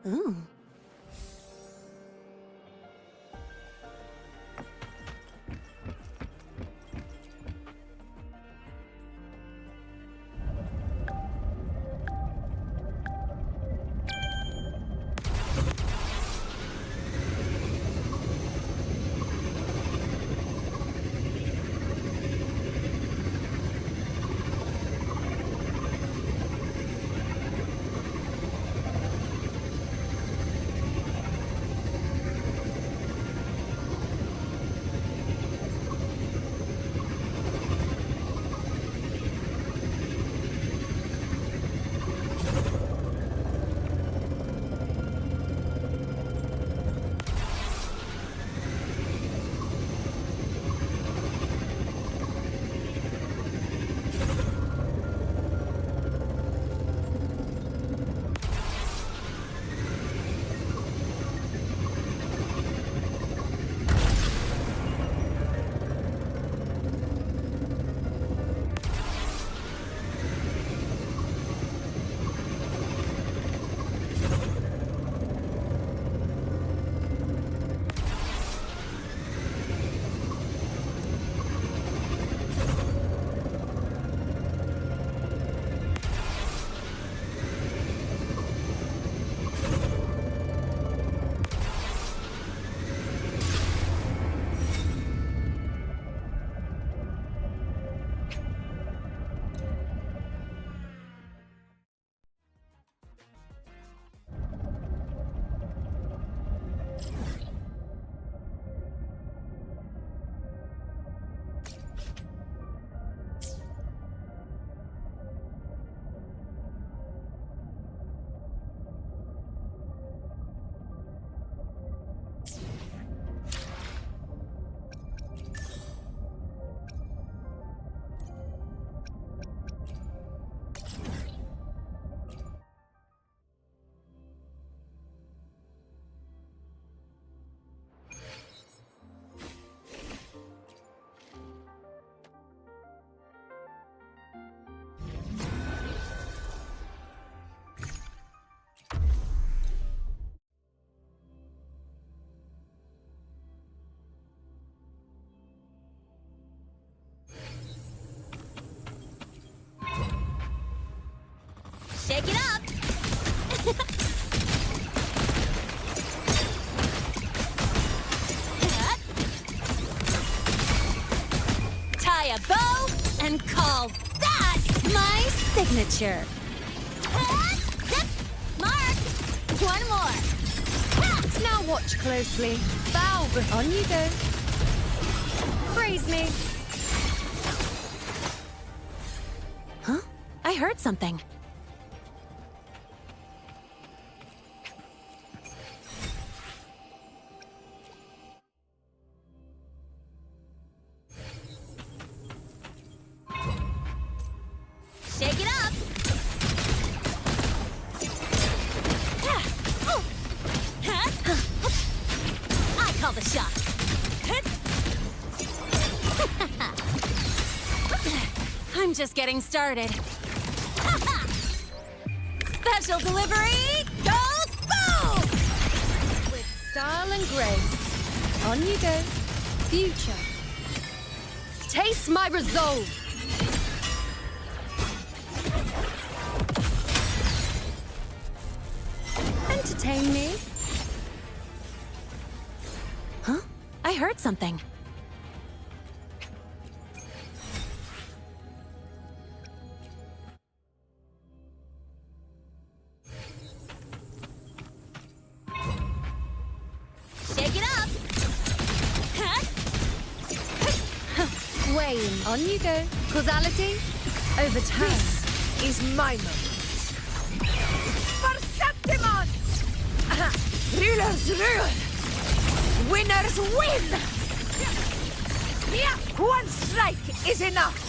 Ooh. Shake it up! Tie a bow and call that my signature. Marked! One more. Now watch closely. Bow, but on you go. Praise me. Huh? I heard something. Shake it up! I call the shots. I'm just getting started. Special delivery goes boom! With style and grace. On you go. Future. Taste my resolve. Entertain me. Huh? I heard something. Shake it up! Wayne, on you go. Causality, overturn. This is my moment. Perceptimon! Rulers rule! Winners win! Yeah, one strike is enough!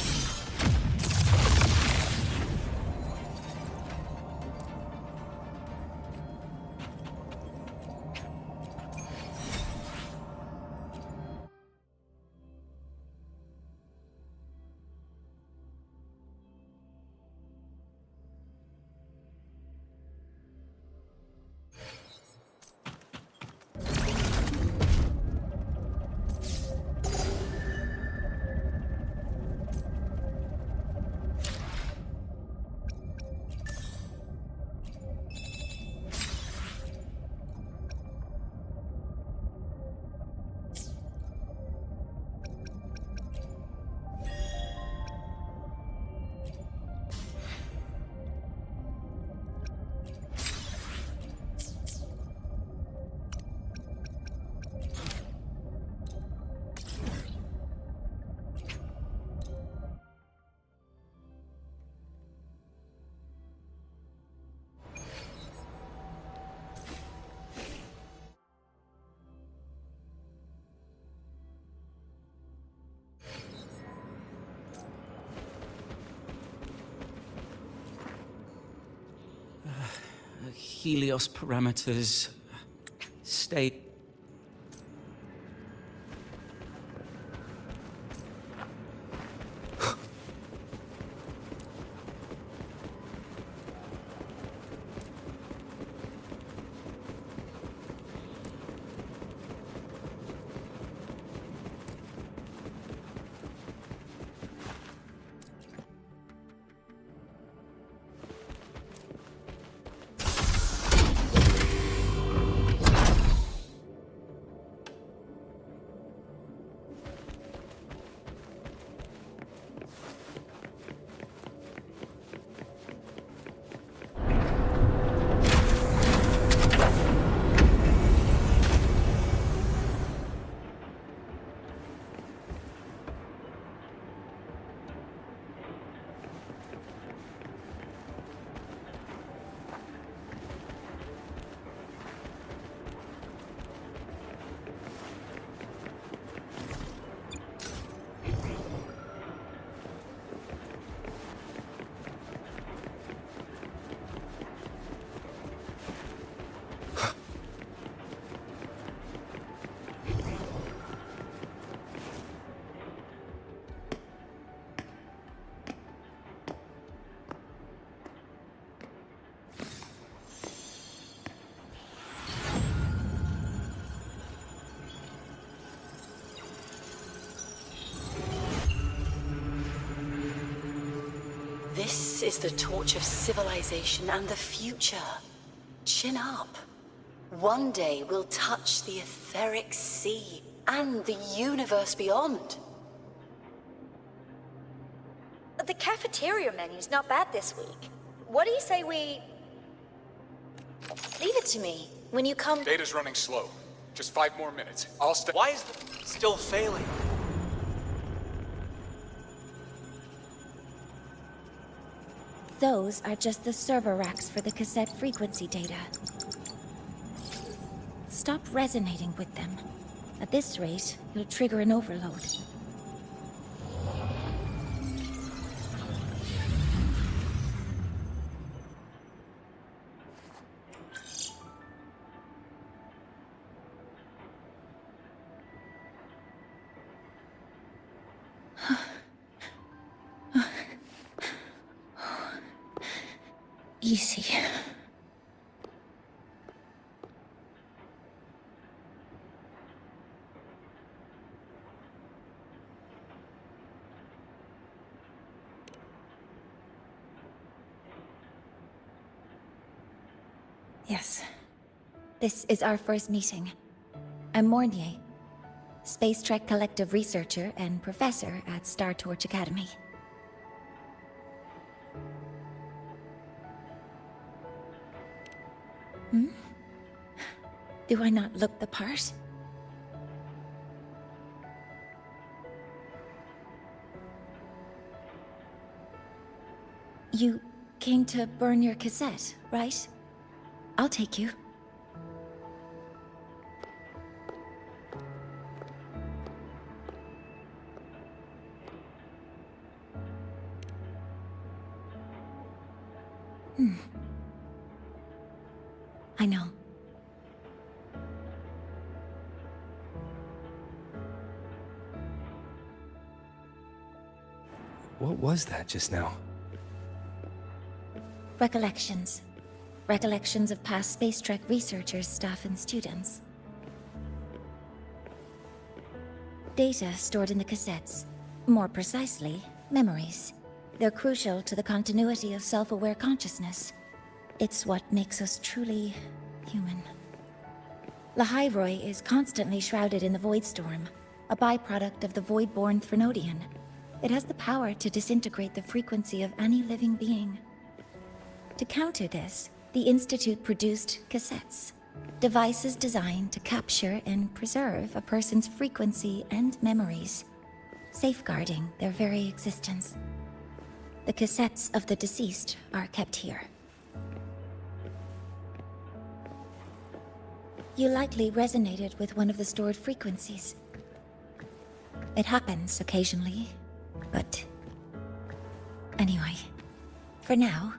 Helios parameters. State. This is the torch of civilization and the future. Chin up. One day we'll touch the etheric sea and the universe beyond. The cafeteria menu's not bad this week. What do you say we... Leave it to me. When you come... Data's running slow. Just 5 more minutes. I'll stay. Why is it still failing? Those are just the server racks for the cassette frequency data. Stop resonating with them. At this rate, you'll trigger an overload. Easy. Yes. This is our first meeting. I'm Mornier, Space Trek Collective researcher and professor at Star Torch Academy. Do I not look the part? You came to burn your cassette, right? I'll take you. I know. What was that just now? Recollections. Recollections of past Space Trek researchers, staff, and students. Data stored in the cassettes. More precisely, memories. They're crucial to the continuity of self-aware consciousness. It's what makes us truly human. Lahairoi is constantly shrouded in the Void Storm, a byproduct of the Void-born Threnodian. It has the power to disintegrate the frequency of any living being. To counter this, the Institute produced cassettes, devices designed to capture and preserve a person's frequency and memories, safeguarding their very existence. The cassettes of the deceased are kept here. You likely resonated with one of the stored frequencies. It happens occasionally, but... Anyway, for now,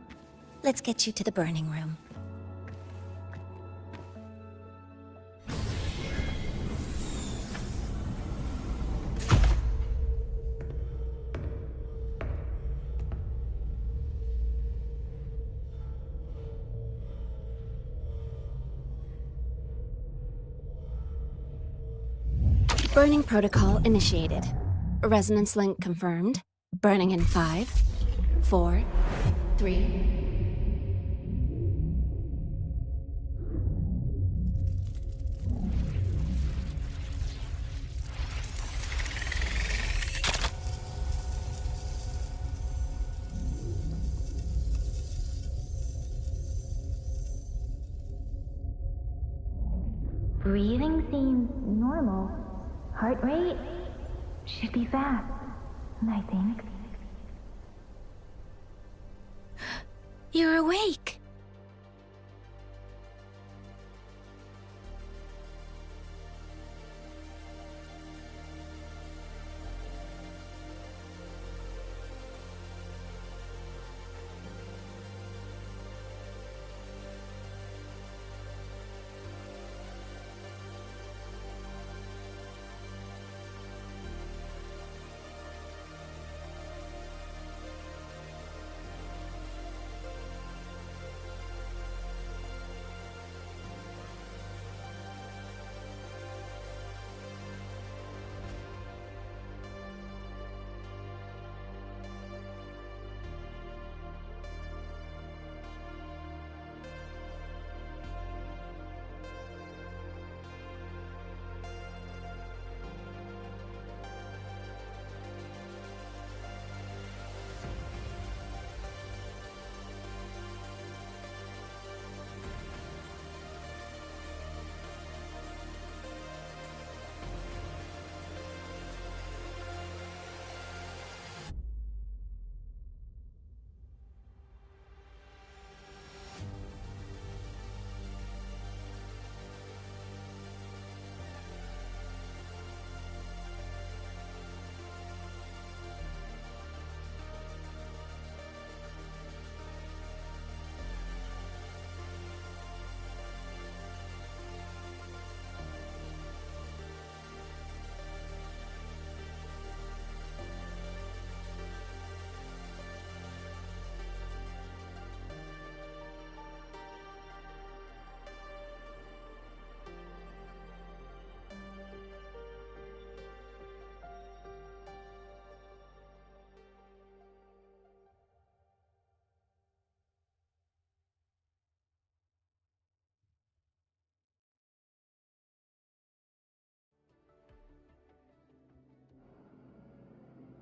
let's get you to the burning room. Burning protocol initiated. Resonance link confirmed. Burning in 5, 4, 3... Breathing seems normal. Heart rate should be fast, I think. You're awake.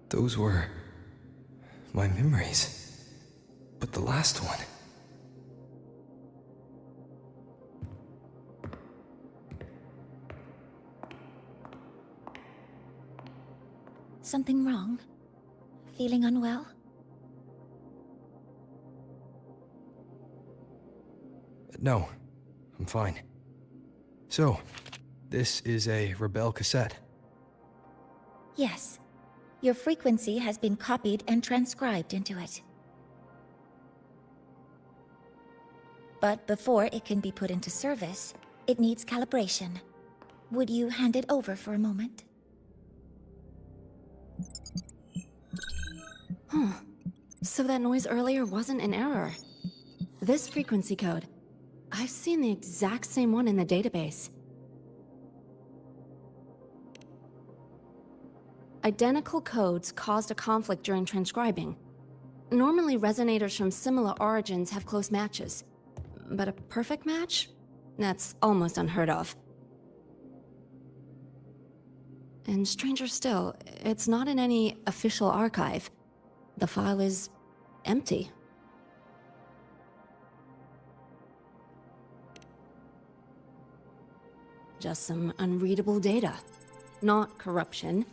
Those were my memories. But the last one... Something wrong? Feeling unwell? No, I'm fine. So, this is a Rebel cassette. Yes. Your frequency has been copied and transcribed into it. But before it can be put into service, it needs calibration. Would you hand it over for a moment? Huh. So that noise earlier wasn't an error. This frequency code, I've seen the exact same one in the database. Identical codes caused a conflict during transcribing. Normally, resonators from similar origins have close matches. But a perfect match? That's almost unheard of. And stranger still, it's not in any official archive. The file is empty. Just some unreadable data. Not corruption.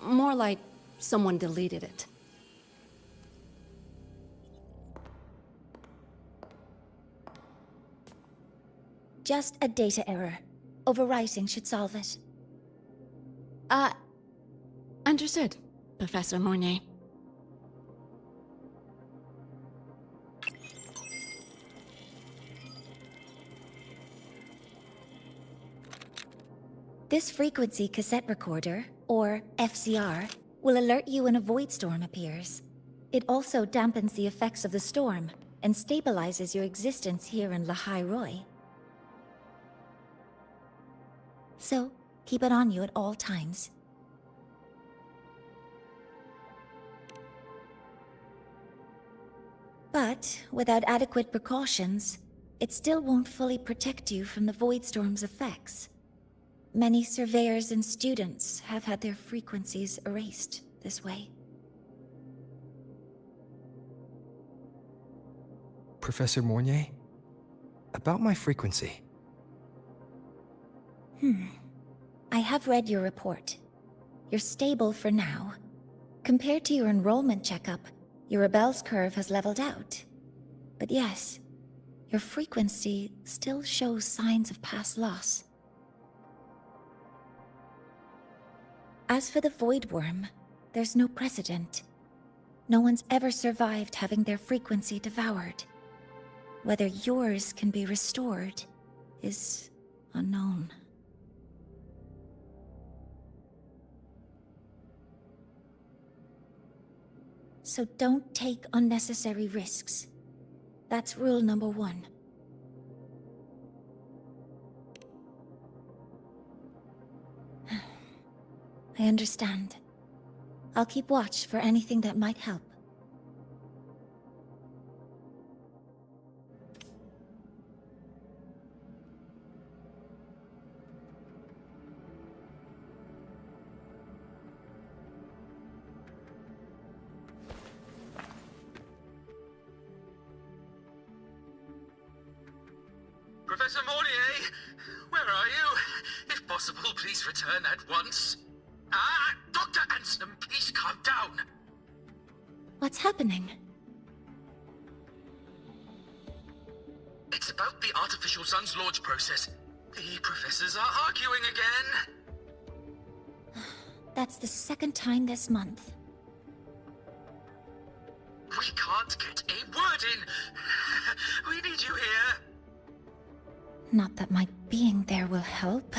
More like someone deleted it. Just a data error. Overwriting should solve it. Understood, Professor Mornay. This frequency cassette recorder, or FCR, will alert you when a void storm appears. It also dampens the effects of the storm and stabilizes your existence here in Lahai Roy. So, Keep it on you at all times. But without adequate precautions, it still won't fully protect you from the Voidstorm's effects. Many surveyors and students have had their frequencies erased this way. Professor Mornier? About my frequency. I have read your report. You're stable for now. Compared to your enrollment checkup, your rebel's curve has leveled out. But yes, your frequency still shows signs of past loss. As for the Void Worm, there's no precedent. No one's ever survived having their frequency devoured. Whether yours can be restored is unknown. So don't take unnecessary risks. That's rule number 1. I understand. I'll keep watch for anything that might help. Professor Mornier, where are you? If possible, please return at once. Dr. Anselm, please calm down. What's happening? It's about the artificial sun's launch process. The professors are arguing again. That's the second time this month. We can't get a word in. We need you here. Not that my being there will help.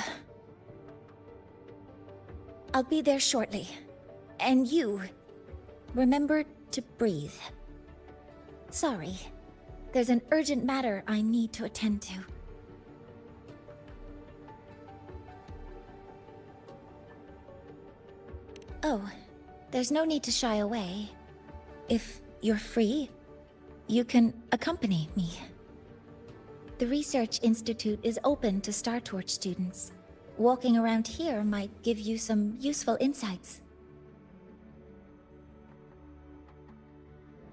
I'll be there shortly. And you, remember to breathe. Sorry, there's an urgent matter I need to attend to. Oh, there's no need to shy away. If you're free, you can accompany me. The Research Institute is open to Star Torch students. Walking around here might give you some useful insights.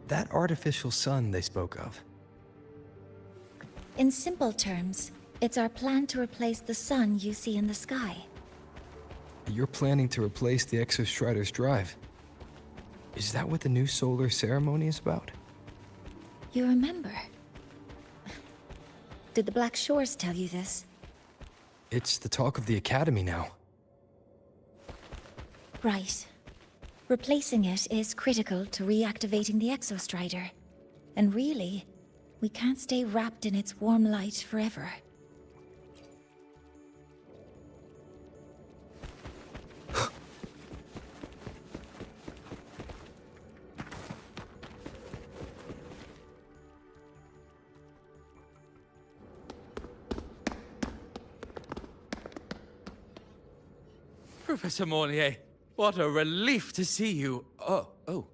That artificial sun they spoke of. In simple terms, it's our plan to replace the sun you see in the sky. You're planning to replace the Exostrider's drive. Is that what the new solar ceremony is about? You remember? Did the Black Shores tell you this? It's the talk of the Academy now. Right. Replacing it is critical to reactivating the Exostrider. And really, we can't stay wrapped in its warm light forever. Professor Mornier, what a relief to see you. Oh.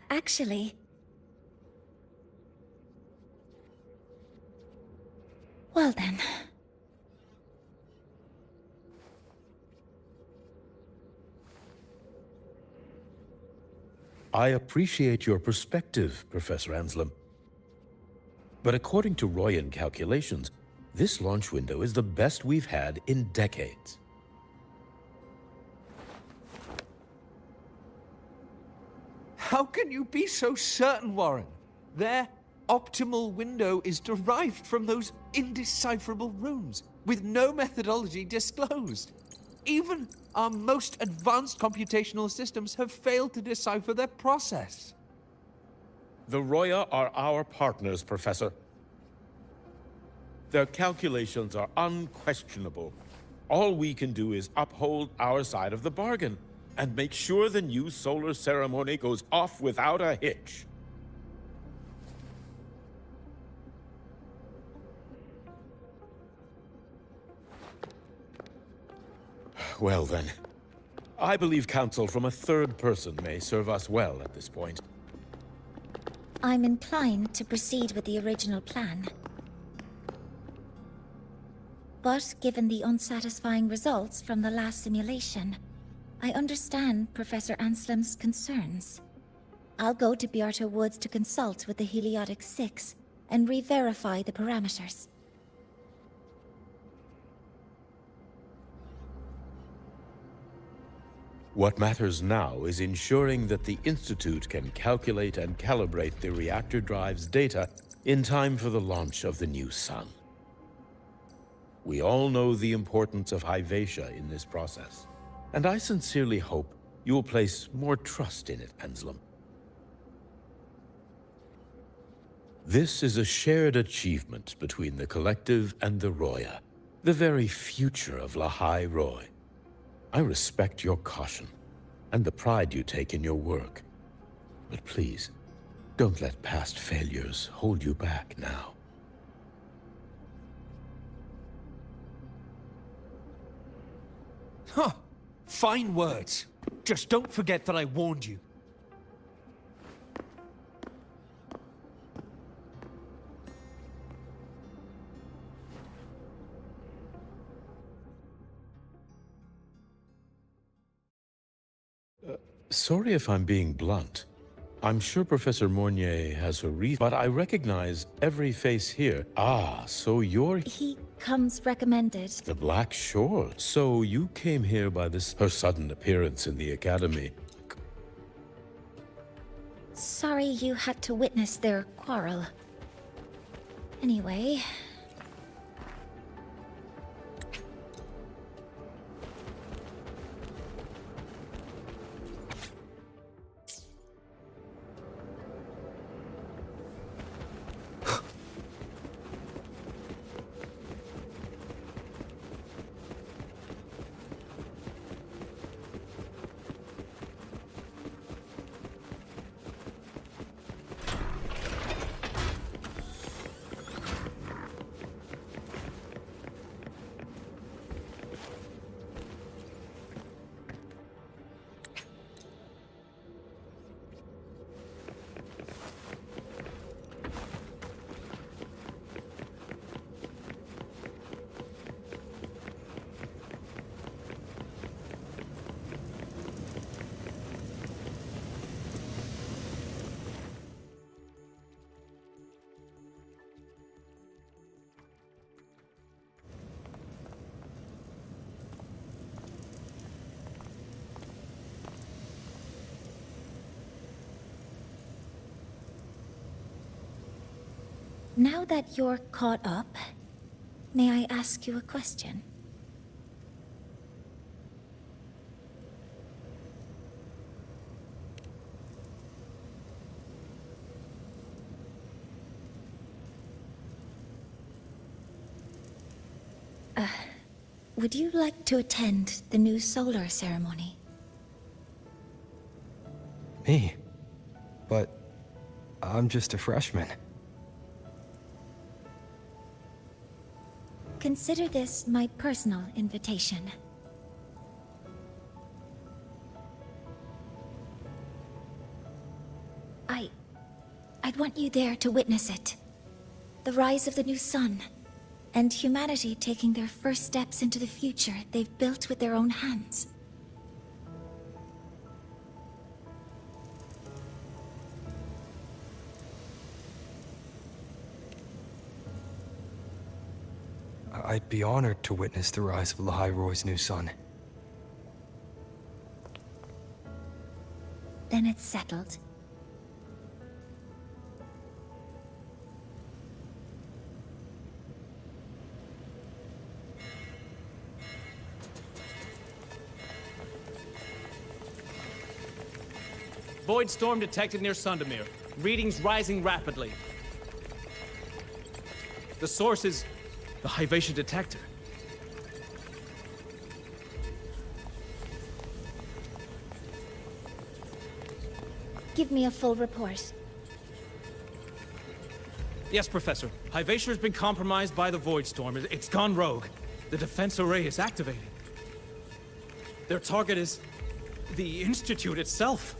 Actually... Well then... I appreciate your perspective, Professor Anselm. But according to Royan calculations, this launch window is the best we've had in decades. How can you be so certain, Warren? Their optimal window is derived from those indecipherable runes, with no methodology disclosed. Even our most advanced computational systems have failed to decipher their process. The Roya are our partners, Professor. Their calculations are unquestionable. All we can do is uphold our side of the bargain and make sure the new solar ceremony goes off without a hitch. Well then, I believe counsel from a third person may serve us well at this point. I'm inclined to proceed with the original plan. But given the unsatisfying results from the last simulation, I understand Professor Anselm's concerns. I'll go to Beata Woods to consult with the Heliotic 6 and re-verify the parameters. What matters now is ensuring that the Institute can calculate and calibrate the reactor drive's data in time for the launch of the new sun. We all know the importance of Hyvatia in this process, and I sincerely hope you will place more trust in it, Anselm. This is a shared achievement between the Collective and the Roya, the very future of Lahai Roy. I respect your caution and the pride you take in your work. But please, don't let past failures hold you back now. Huh. Fine words. Just don't forget that I warned you. Sorry if I'm being blunt. I'm sure Professor Mornier has her reason, but I recognize every face here. Ah, so you're... He comes recommended. The Black Shore. So you came here by her sudden appearance in the Academy. Sorry you had to witness their quarrel. Anyway... Now that you're caught up, may I ask you a question? Would you like to attend the new solar ceremony? Me? But I'm just a freshman. Consider this my personal invitation. I'd want you there to witness it. The rise of the new sun, and humanity taking their first steps into the future they've built with their own hands. I'd be honored to witness the rise of Lahai Roy's new sun. Then it's settled. Void storm detected near Sundamir. Readings rising rapidly. The source is the Hyvatia detector. Give me a full report. Yes, Professor. Hyvatia has been compromised by the Void Storm. It's gone rogue. The defense array is activated. Their target is the Institute itself.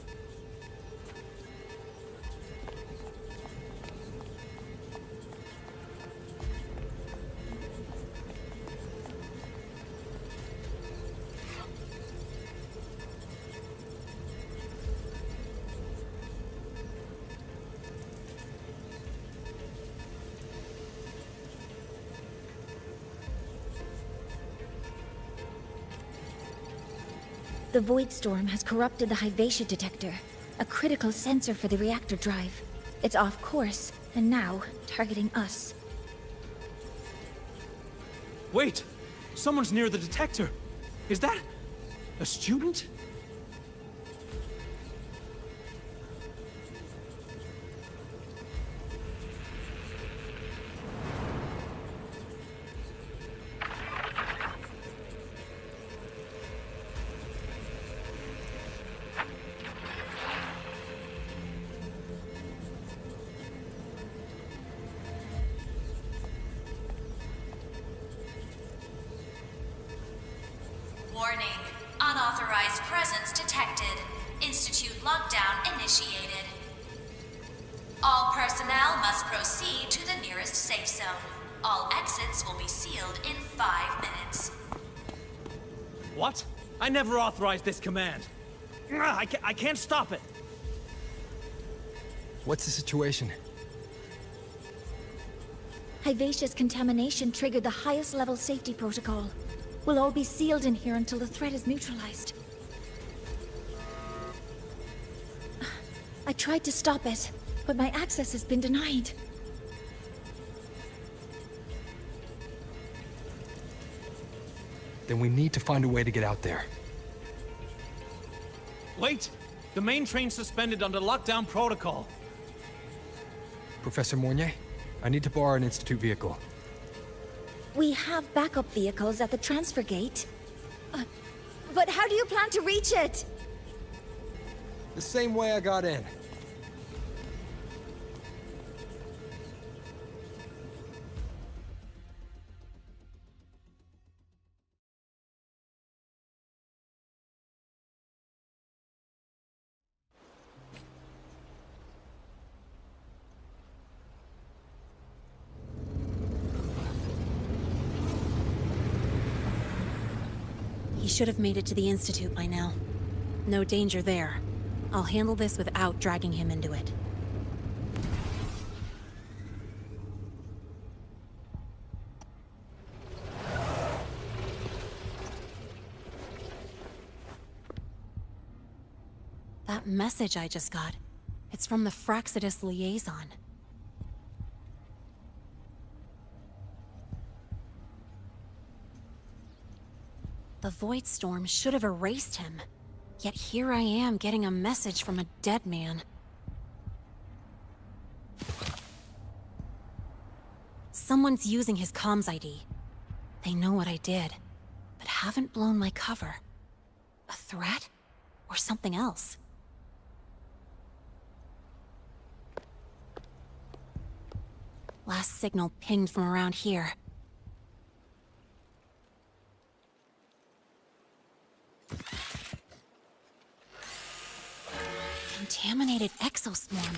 The Void Storm has corrupted the Hyvatia detector, a critical sensor for the reactor drive. It's off course, and now targeting us. Wait! Someone's near the detector. Is that a student? Warning. Unauthorized presence detected. Institute lockdown initiated. All personnel must proceed to the nearest safe zone. All exits will be sealed in 5 minutes. What? I never authorized this command. I can't stop it. What's the situation? Hyvatia's contamination triggered the highest level safety protocol. We'll all be sealed in here until the threat is neutralized. I tried to stop it, but my access has been denied. Then we need to find a way to get out there. Wait! The main train's suspended under lockdown protocol. Professor Mornier, I need to borrow an Institute vehicle. We have backup vehicles at the transfer gate. But how do you plan to reach it? The same way I got in. He should have made it to the Institute by now. No danger there. I'll handle this without dragging him into it. That message I just got, it's from the Fraxidus liaison. The Void Storm should have erased him. Yet here I am getting a message from a dead man. Someone's using his comms ID. They know what I did, but haven't blown my cover. A threat? Or something else? Last signal pinged from around here. Contaminated exoswarm.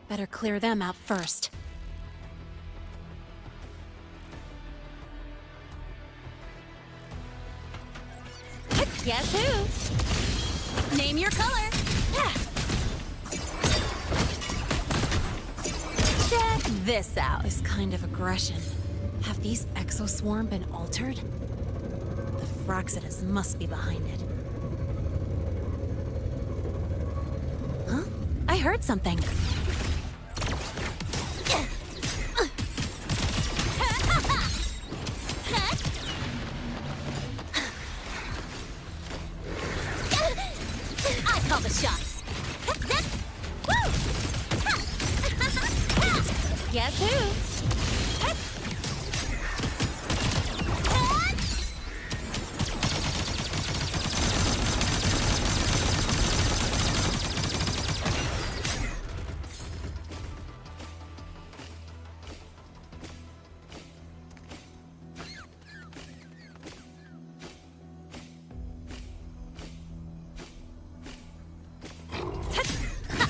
Better clear them out first. Guess who? Name your color. Check this out. This kind of aggression. Have these exoswarm been altered? The Fraxidus must be behind it. Huh? I heard something. I call the shots. Guess who?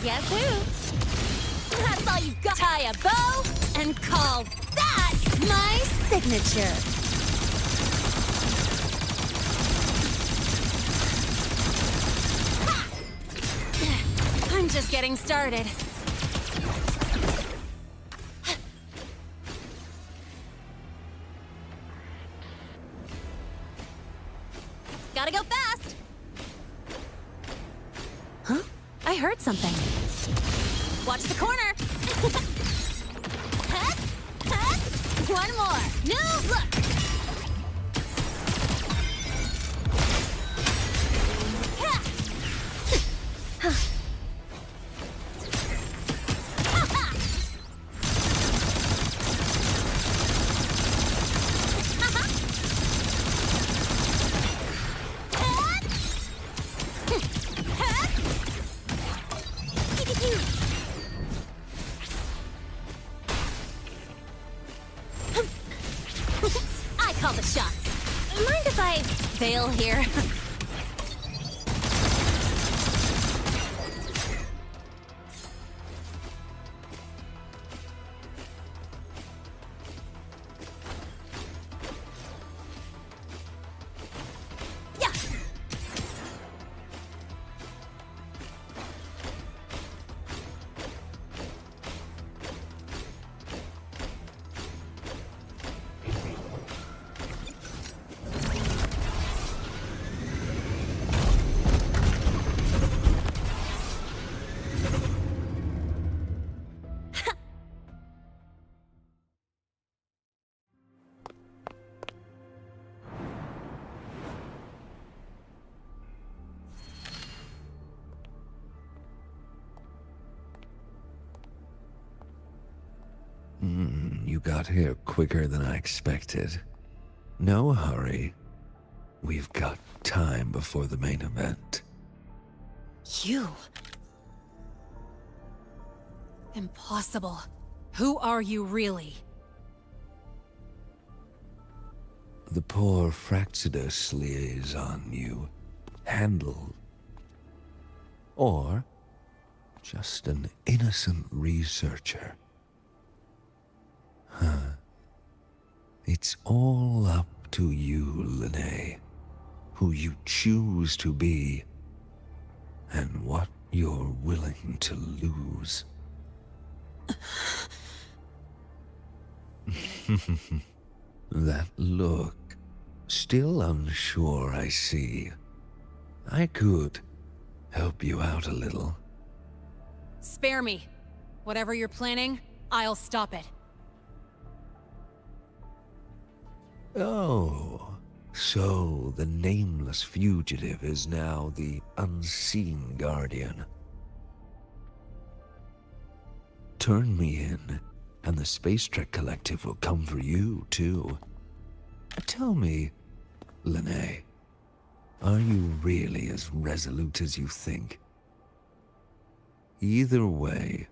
Guess who? That's all you got. Tie a bow and call that my signature. Ha! I'm just getting started. Gotta go fast! Huh? I heard something. Watch the corner! Hup, hup. One more! No, look! Ha. Ha. Ha. I call the shots. Mind if I fail here? Yeah. You got here quicker than I expected. No hurry. We've got time before the main event. You? Impossible. Who are you really? The poor Fraxidus liaison you handled. Or just an innocent researcher. Huh. It's all up to you, Lene. Who you choose to be, and what you're willing to lose. That look. Still unsure, I see. I could help you out a little. Spare me. Whatever you're planning, I'll stop it. Oh, so the nameless fugitive is now the unseen guardian. Turn me in, and the Space Trek Collective will come for you, too. Tell me, Lene, are you really as resolute as you think? Either way,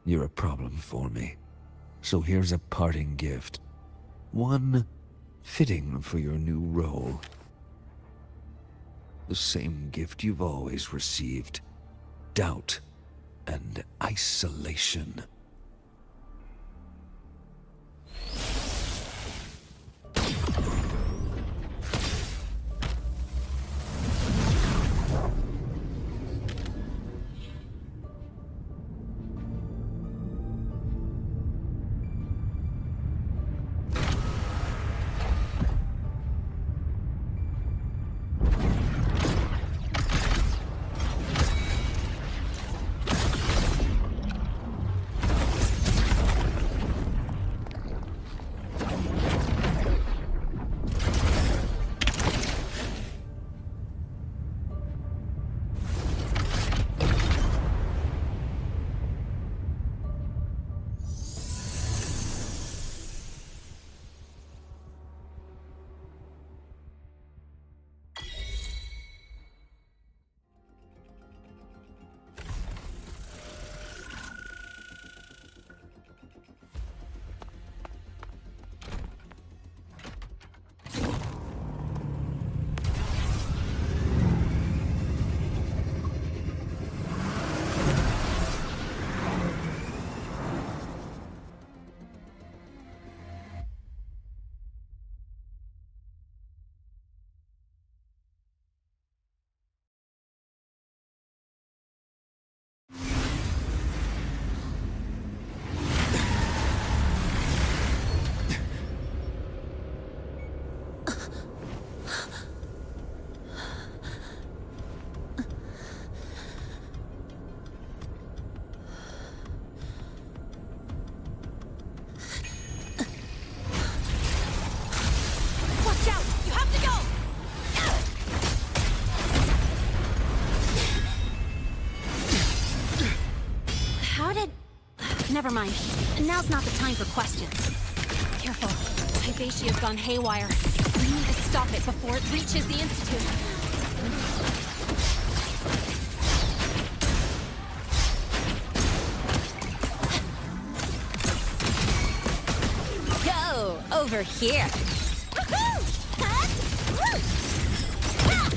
you're a problem for me. So here's a parting gift. One fitting for your new role. The same gift you've always received. Doubt and isolation. Never mind. Now's not the time for questions. Careful. Hyvatia's gone haywire. We need to stop it before it reaches the Institute. Go! Over here!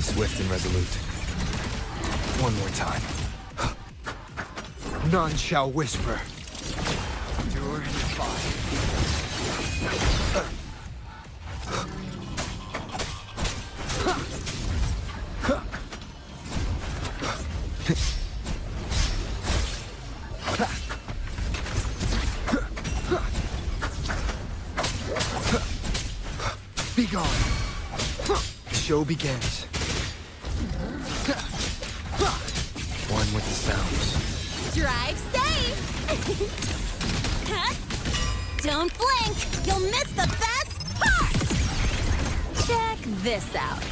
Swift and resolute. One more time. None shall whisper. Endure and defy. Be gone. The show begins. One with the sounds. Drive safe! Don't blink! You'll miss the best part! Check this out.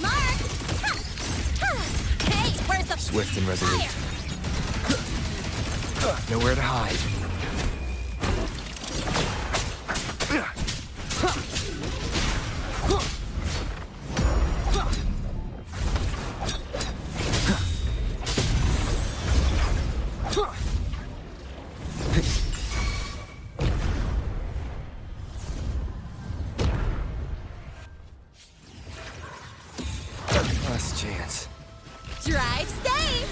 Mark! Hey, where's the Swift and resolute. Nowhere to hide. Last chance. Drive safe!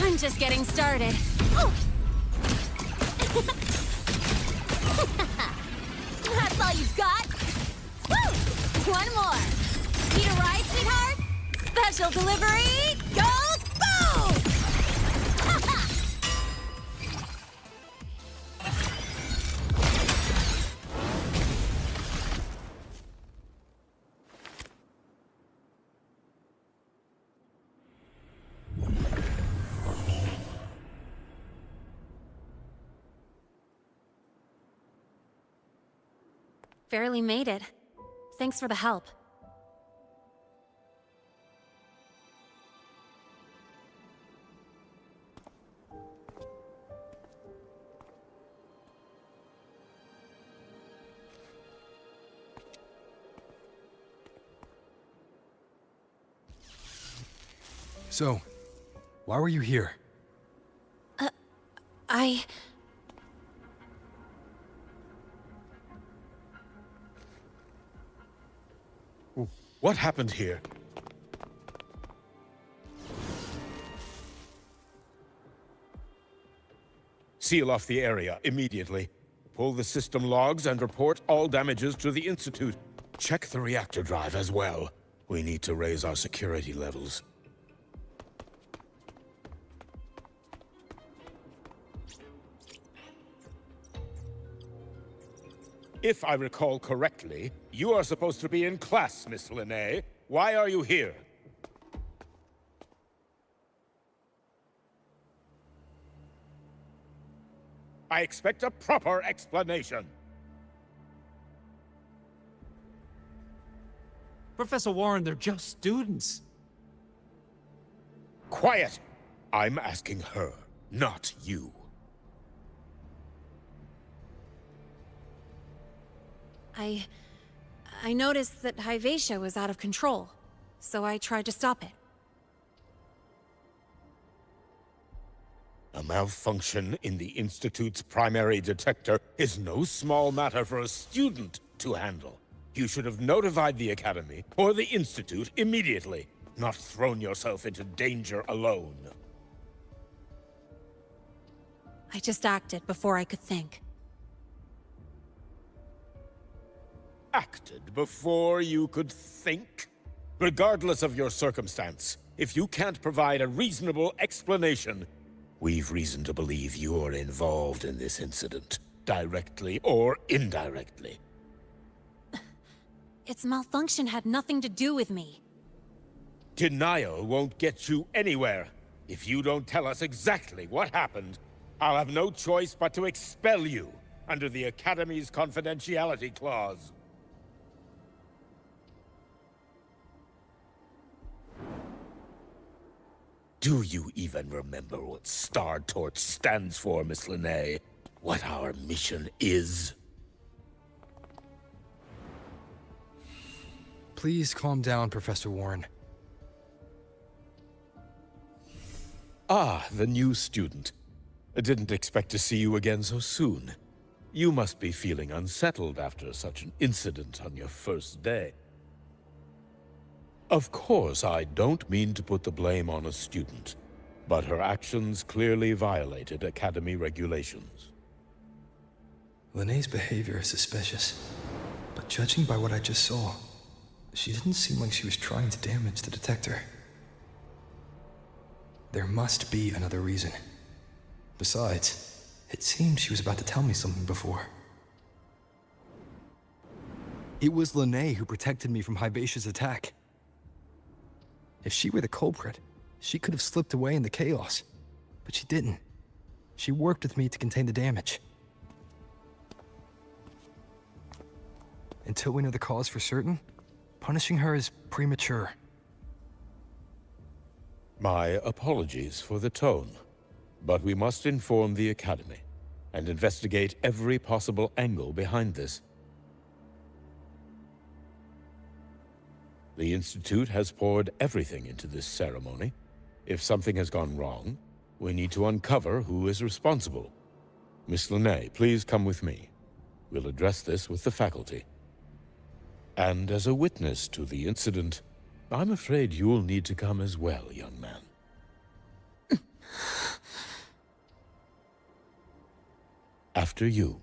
I'm just getting started. That's all you've got? Woo! One more. Need a ride, sweetheart? Special delivery goes boom! Barely made it. Thanks for the help. So, why were you here? What happened here? Seal off the area immediately. Pull the system logs and report all damages to the Institute. Check the reactor drive as well. We need to raise our security levels. If I recall correctly, you are supposed to be in class, Miss Linnae. Why are you here? I expect a proper explanation. Professor Warren, they're just students. Quiet! I'm asking her, not you. I noticed that Hyvatia was out of control, so I tried to stop it. A malfunction in the Institute's primary detector is no small matter for a student to handle. You should have notified the Academy or the Institute immediately, not thrown yourself into danger alone. I just acted before I could think. Acted before you could think? Regardless of your circumstance, if you can't provide a reasonable explanation, we've reason to believe you're involved in this incident, directly or indirectly. Its malfunction had nothing to do with me. Denial won't get you anywhere. If you don't tell us exactly what happened, I'll have no choice but to expel you under the Academy's confidentiality clause. Do you even remember what Star Torch stands for, Miss Linnae? What our mission is? Please calm down, Professor Warren. Ah, the new student. I didn't expect to see you again so soon. You must be feeling unsettled after such an incident on your first day. Of course, I don't mean to put the blame on a student, but her actions clearly violated Academy regulations. Linnae's behavior is suspicious, but judging by what I just saw, she didn't seem like she was trying to damage the detector. There must be another reason. Besides, it seemed she was about to tell me something before. It was Linnae who protected me from Hibacia's attack. If she were the culprit, she could have slipped away in the chaos. But she didn't. She worked with me to contain the damage. Until we know the cause for certain, punishing her is premature. My apologies for the tone, but we must inform the Academy and investigate every possible angle behind this. The Institute has poured everything into this ceremony. If something has gone wrong, we need to uncover who is responsible. Miss Linnae, please come with me. We'll address this with the faculty. And as a witness to the incident, I'm afraid you'll need to come as well, young man. After you.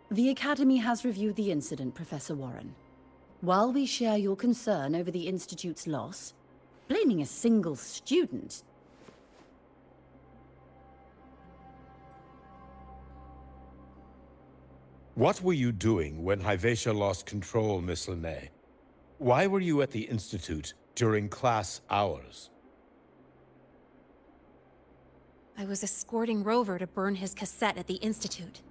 The Academy has reviewed the incident, Professor Warren. While we share your concern over the Institute's loss, blaming a single student... What were you doing when Hibacia lost control, Miss Linnae? Why were you at the Institute during class hours? I was escorting Rover to burn his cassette at the Institute.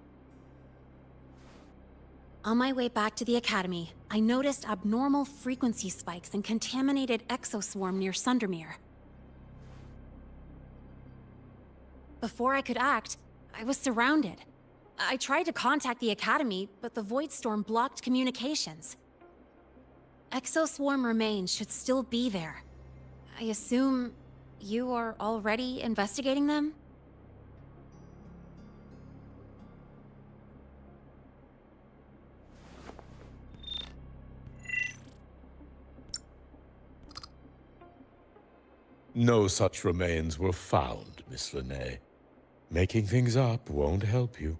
On my way back to the Academy, I noticed abnormal frequency spikes and contaminated exoswarm near Sundermere. Before I could act, I was surrounded. I tried to contact the Academy, but the Void Storm blocked communications. Exoswarm remains should still be there. I assume you are already investigating them? No such remains were found, Miss Linnae. Making things up won't help you.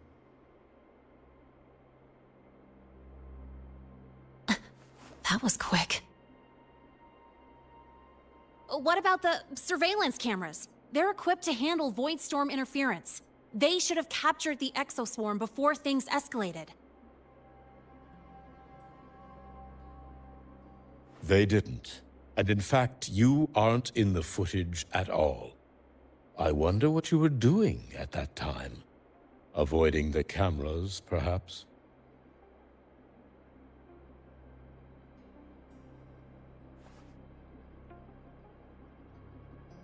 That was quick. What about the surveillance cameras? They're equipped to handle Void Storm interference. They should have captured the exoswarm before things escalated. They didn't. And in fact, you aren't in the footage at all. I wonder what you were doing at that time. Avoiding the cameras, perhaps?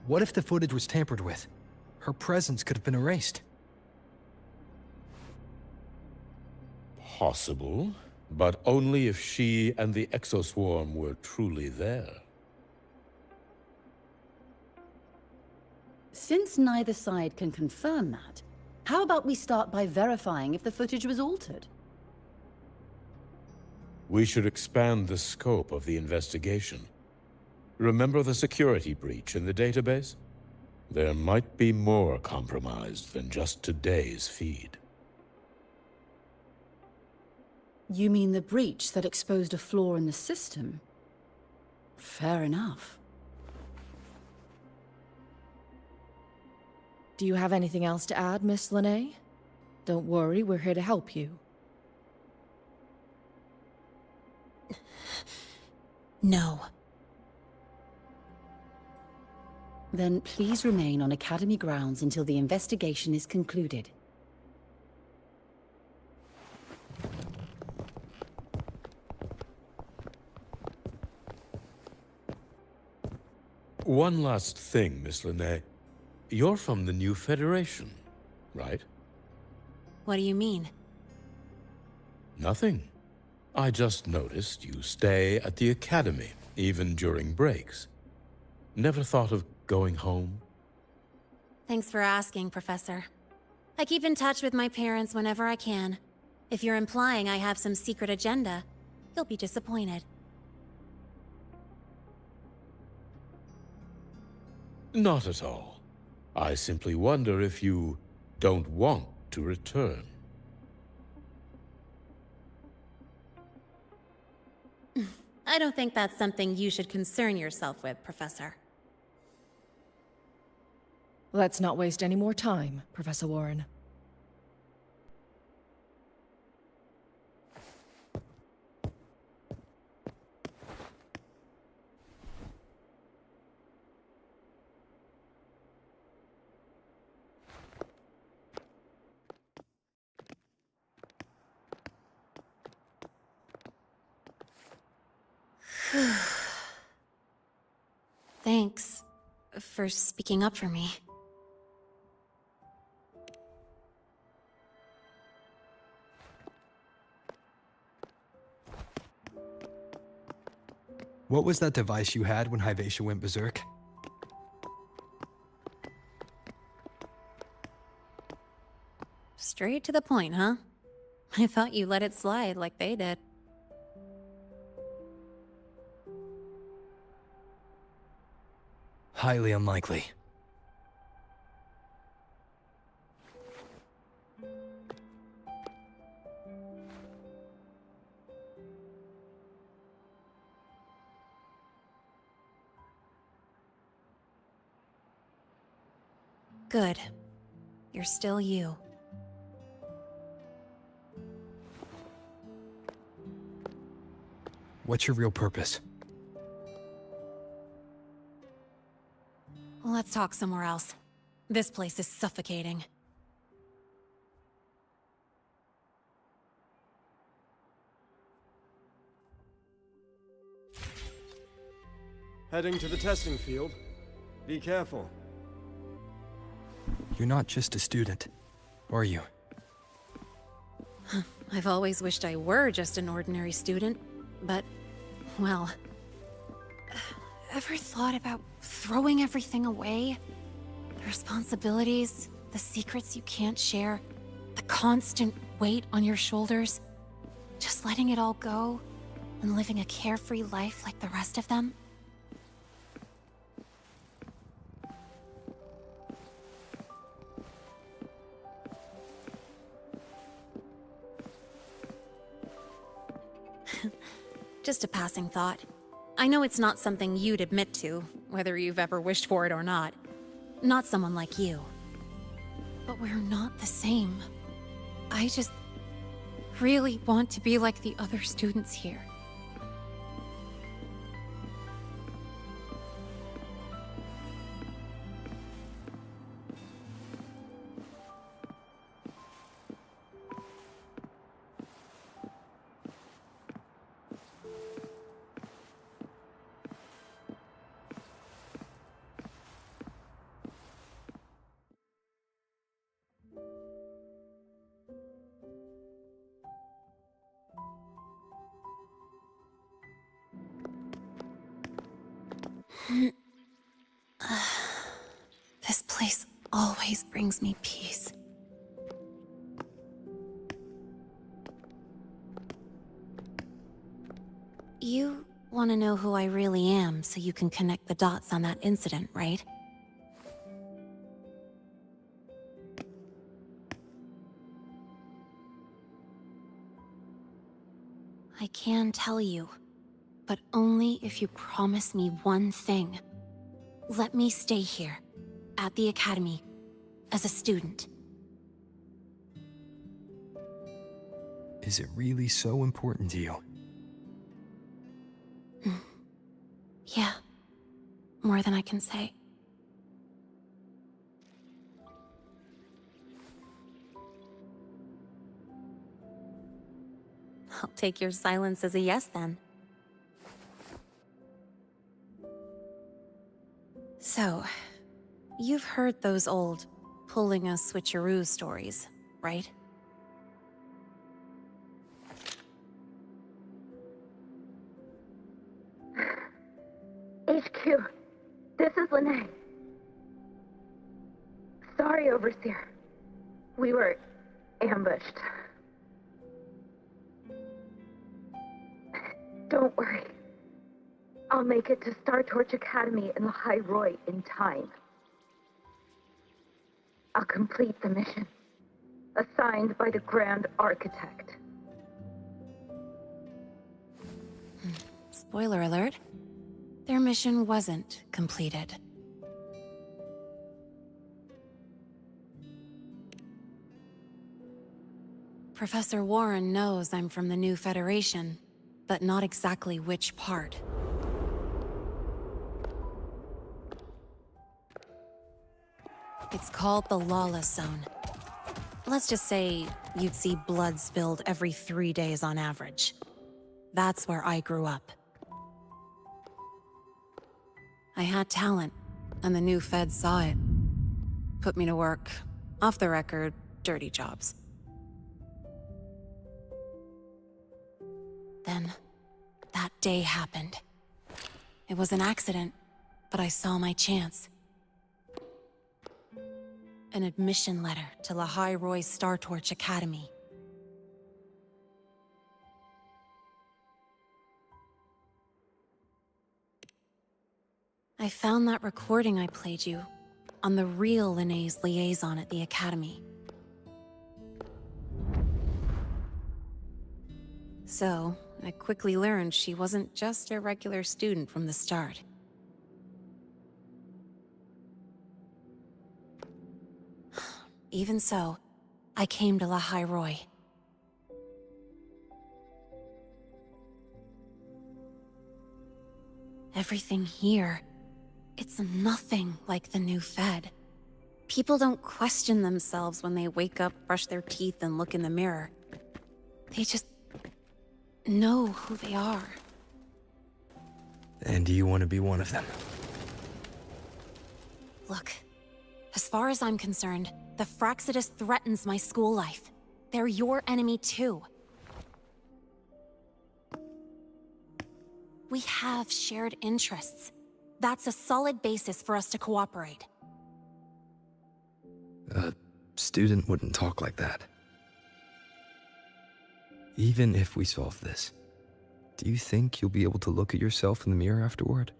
What if the footage was tampered with? Her presence could have been erased. Possible, but only if she and the exoswarm were truly there. Since neither side can confirm that, how about we start by verifying if the footage was altered? We should expand the scope of the investigation. Remember the security breach in the database? There might be more compromised than just today's feed. You mean the breach that exposed a flaw in the system? Fair enough. Do you have anything else to add, Miss Linnae? Don't worry, we're here to help you. No. Then please remain on Academy grounds until the investigation is concluded. One last thing, Miss Linnae. You're from the new Federation, right? What do you mean? Nothing. I just noticed you stay at the Academy, even during breaks. Never thought of going home? Thanks for asking, Professor. I keep in touch with my parents whenever I can. If you're implying I have some secret agenda, you'll be disappointed. Not at all. I simply wonder if you don't want to return. I don't think that's something you should concern yourself with, Professor. Let's not waste any more time, Professor Warren. Thanks for speaking up for me. What was that device you had when Hyvatia went berserk? Straight to the point, huh? I thought you let it slide like they did. Highly unlikely. Good. You're still you. What's your real purpose? Let's talk somewhere else. This place is suffocating. Heading to the testing field. Be careful. You're not just a student, are you? I've always wished I were just an ordinary student, but, well... Ever thought about throwing everything away? The responsibilities, the secrets you can't share, the constant weight on your shoulders? Just letting it all go and living a carefree life like the rest of them? Just a passing thought. I know it's not something you'd admit to, whether you've ever wished for it or not. Not someone like you. But we're not the same. I just really want to be like the other students here. This place always brings me peace. You want to know who I really am so you can connect the dots on that incident, right? I can tell you, but only if you promise me one thing. Let me stay here, at the Academy, as a student. Is it really so important to you? Yeah, more than I can say. I'll take your silence as a yes then. So, you've heard those old pulling a switcheroo stories, right? HQ, this is Lene. Sorry, Overseer. We were ambushed. Don't worry. I'll make it to Star Torch Academy in the High Roy in time. I'll complete the mission, assigned by the Grand Architect. Spoiler alert. Their mission wasn't completed. Professor Warren knows I'm from the new Federation, but not exactly which part. It's called the Lawless Zone. Let's just say you'd see blood spilled every 3 days on average. That's where I grew up. I had talent, and the new feds saw it. Put me to work, off the record, dirty jobs. Then, that day happened. It was an accident, but I saw my chance. An admission letter to La High Roy Star Torch Academy. I found that recording I played you on the real Lene's liaison at the Academy. So, I quickly learned she wasn't just a regular student from the start. Even so, I came to La High Roy. Everything here, it's nothing like the new Fed. People don't question themselves when they wake up, brush their teeth, and look in the mirror. They just know who they are. And do you want to be one of them? Look, as far as I'm concerned, the Fraxidus threatens my school life. They're your enemy too. We have shared interests. That's a solid basis for us to cooperate. A student wouldn't talk like that. Even if we solve this, do you think you'll be able to look at yourself in the mirror afterward?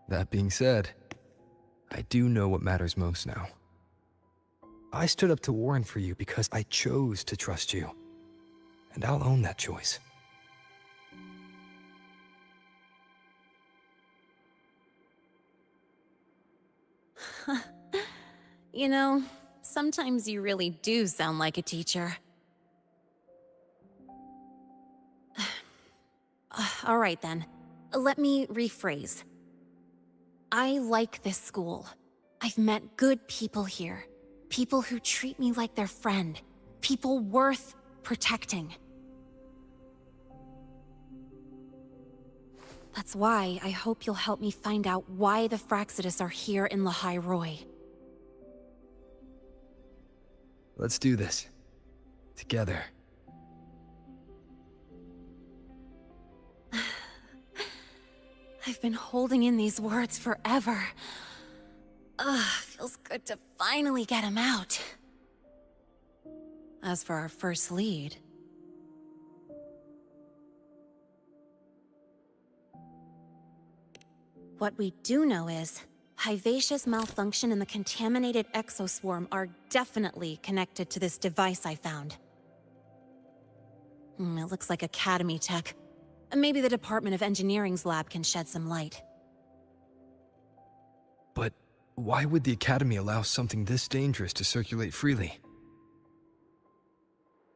That being said, I do know what matters most now. I stood up to Warren for you because I chose to trust you. And I'll own that choice. You know, sometimes you really do sound like a teacher. All right then, let me rephrase. I like this school. I've met good people here. People who treat me like their friend. People worth protecting. That's why I hope you'll help me find out why the Fraxidus are here in La High Roy. Let's do this. Together. I've been holding in these words forever. Feels good to finally get them out. As for our first lead... What we do know is, Hivacia's malfunction and the contaminated exoswarm are definitely connected to this device I found. It looks like Academy tech. Maybe the Department of Engineering's lab can shed some light. But why would the Academy allow something this dangerous to circulate freely?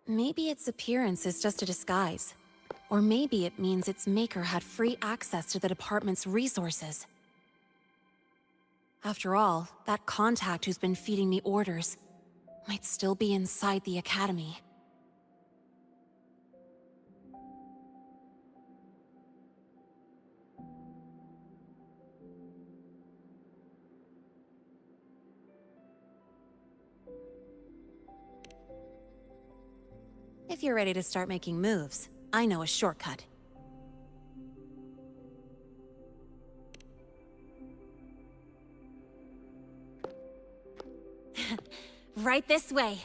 Maybe its appearance is just a disguise. Or maybe it means its maker had free access to the Department's resources. After all, that contact who's been feeding me orders might still be inside the Academy. If you're ready to start making moves, I know a shortcut. Right this way.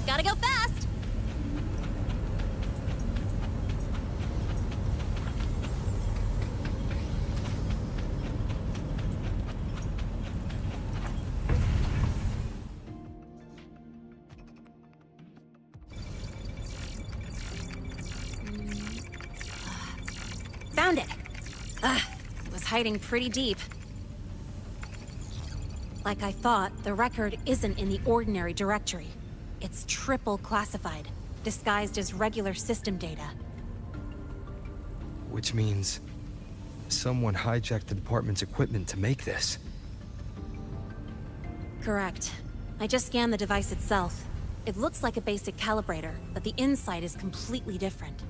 Gotta go fast! Found it! It was hiding pretty deep. Like I thought, the record isn't in the ordinary directory. It's triple classified, disguised as regular system data. Which means someone hijacked the department's equipment to make this. Correct. I just scanned the device itself. It looks like a basic calibrator, but the inside is completely different.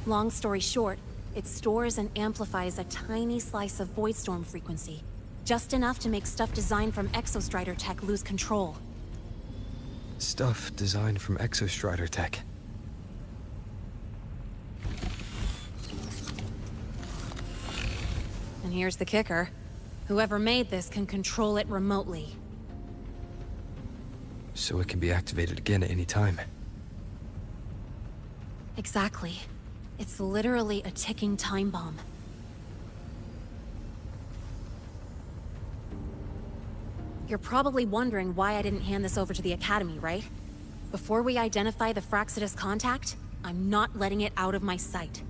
Long story short, it stores and amplifies a tiny slice of Voidstorm frequency. Just enough to make stuff designed from Exostrider tech lose control. Stuff designed from Exostrider tech. And here's the kicker. Whoever made this can control it remotely. So it can be activated again at any time. Exactly. It's literally a ticking time bomb. You're probably wondering why I didn't hand this over to the Academy, right? Before we identify the Fraxidus contact, I'm not letting it out of my sight.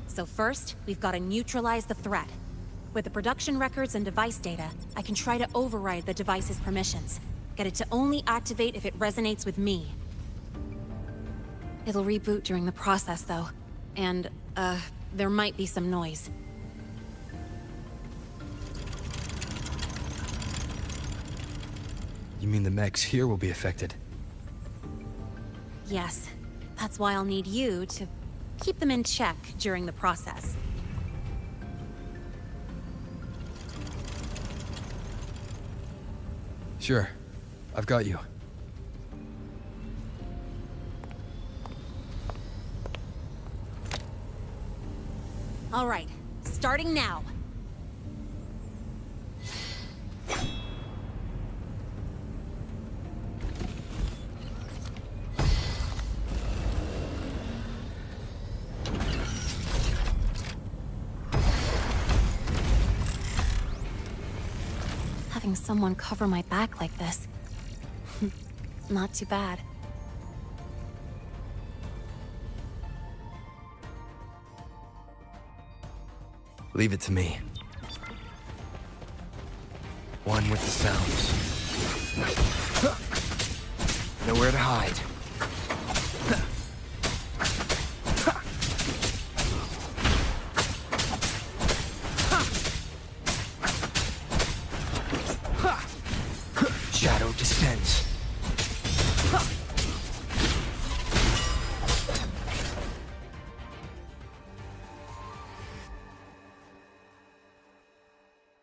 So first, we've got to neutralize the threat. With the production records and device data, I can try to override the device's permissions. Get it to only activate if it resonates with me. It'll reboot during the process, though. And, there might be some noise. You mean the mechs here will be affected? Yes. That's why I'll need you to keep them in check during the process. Sure. I've got you. All right. Starting now. Having someone cover my back like this. Not too bad. Leave it to me. One with the sounds. Nowhere to hide. Shadow descends.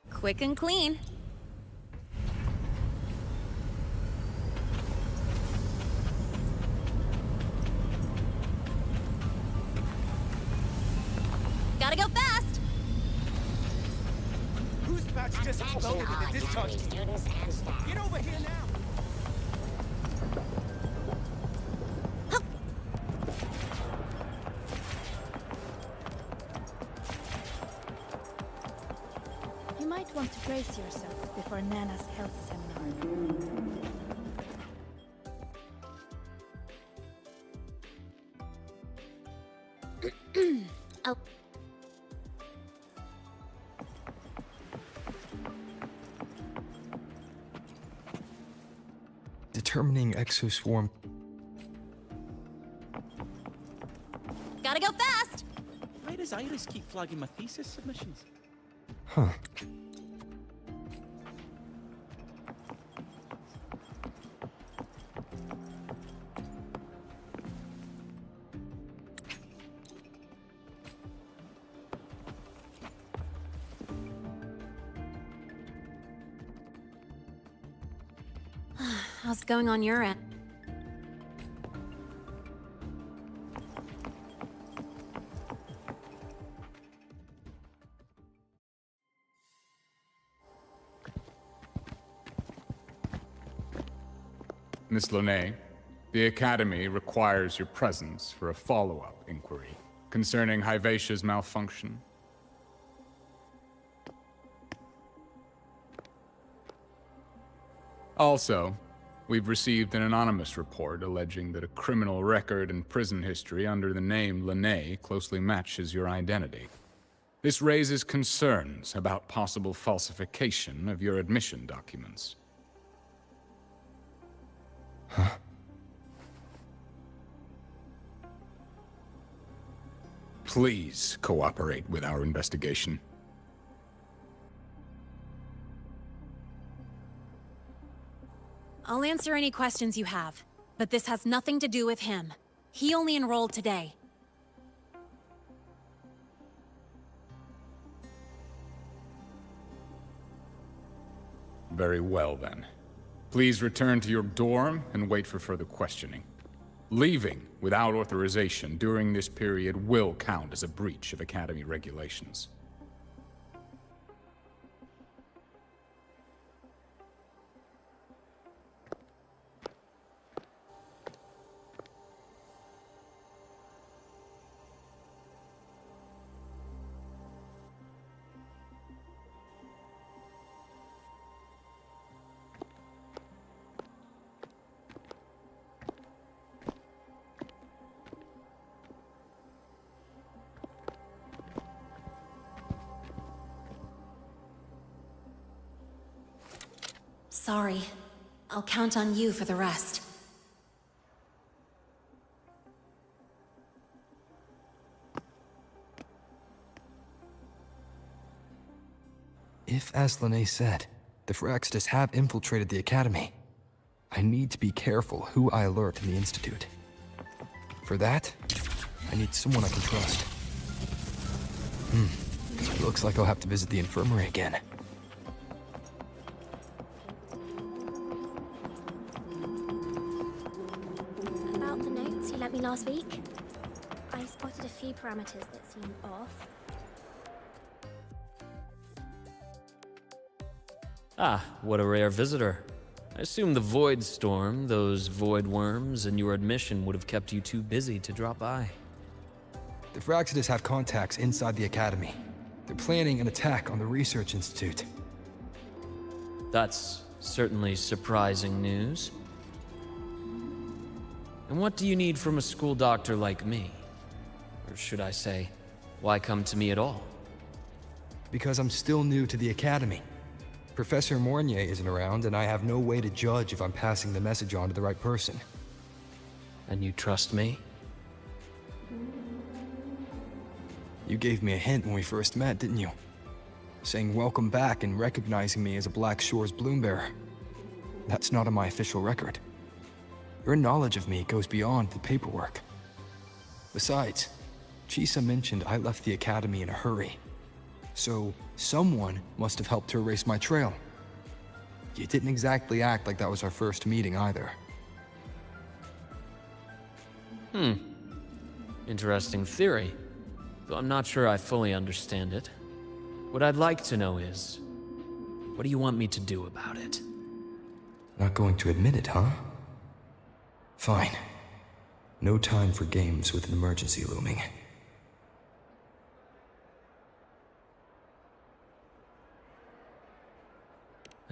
Quick and clean. Gotta go fast! Whose patch just exploded in the discharge? Get over here now! You might want to brace yourself before Nana's health seminar. Oh. Determining exoswarm. Gotta go fast! Why does Iris keep flagging my thesis submissions? Huh. How's it going on your end? Miss Lene, the Academy requires your presence for a follow-up inquiry concerning Hivacia's malfunction. Also, we've received an anonymous report alleging that a criminal record and prison history under the name Lene closely matches your identity. This raises concerns about possible falsification of your admission documents. Huh? Please cooperate with our investigation. I'll answer any questions you have, but this has nothing to do with him. He only enrolled today. Very well, then. Please return to your dorm and wait for further questioning. Leaving without authorization during this period will count as a breach of Academy regulations. Sorry. I'll count on you for the rest. If, as Lene said, the Phyrexidus have infiltrated the Academy, I need to be careful who I alert in the Institute. For that, I need someone I can trust. Looks like I'll have to visit the infirmary again. About the notes you lent me last week, I spotted a few parameters that seem off. Ah, what a rare visitor. I assume the Void Storm, those void worms, and your admission would have kept you too busy to drop by. The Phyrexidus have contacts inside the Academy. They're planning an attack on the Research Institute. That's certainly surprising news. And what do you need from a school doctor like me? Or should I say, why come to me at all? Because I'm still new to the Academy. Professor Mornier isn't around, and I have no way to judge if I'm passing the message on to the right person. And you trust me? You gave me a hint when we first met, didn't you? Saying welcome back and recognizing me as a Black Shore's Bloombearer. That's not on my official record. Your knowledge of me goes beyond the paperwork. Besides, Chisa mentioned I left the Academy in a hurry. So, someone must have helped to erase my trail. You didn't exactly act like that was our first meeting either. Interesting theory. though I'm not sure I fully understand it. What I'd like to know is, what do you want me to do about it? Not going to admit it, huh? Fine. No time for games with an emergency looming.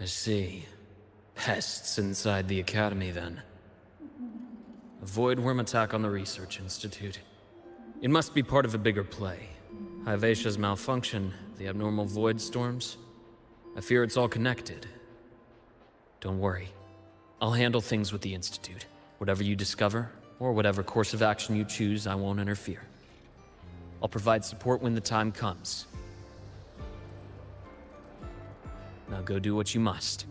I see. Pests inside the Academy, then. A void worm attack on the Research Institute. It must be part of a bigger play. Hyvatia's malfunction, the abnormal void storms. I fear it's all connected. Don't worry. I'll handle things with the Institute. Whatever you discover, or whatever course of action you choose, I won't interfere. I'll provide support when the time comes. Now go do what you must.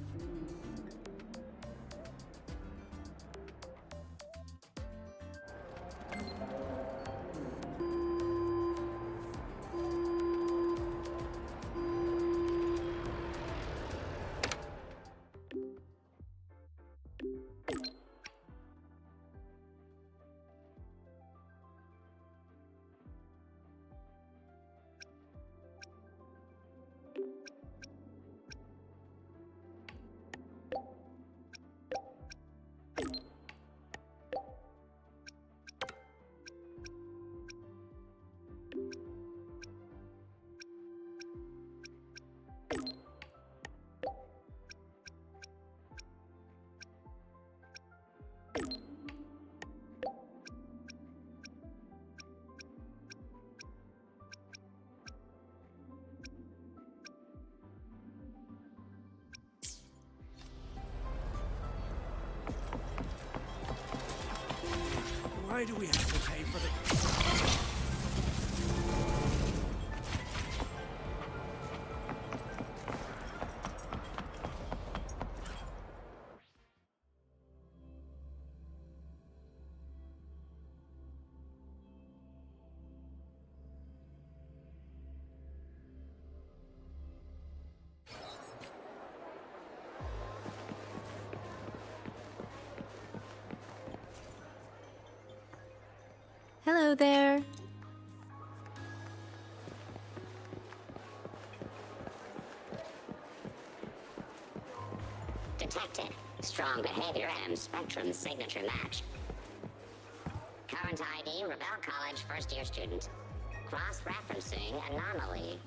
Why do we have to pay for the... Hello there. Detected. Strong behavior and spectrum signature match. Current ID, Rebel College first-year student. Cross-referencing anomaly.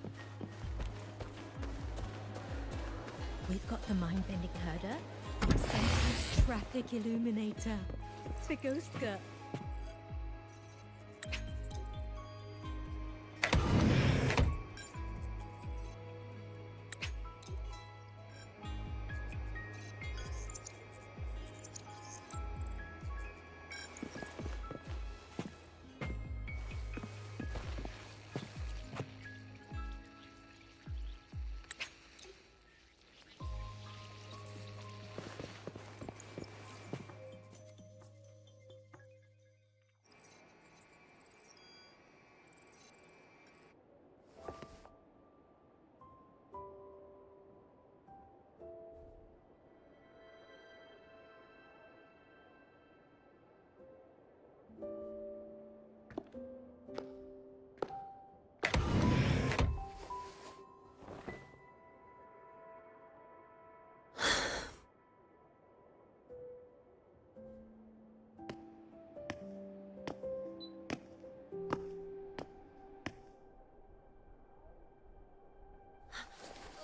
We've got the mind-bending herder, senseless traffic illuminator, the ghost girl.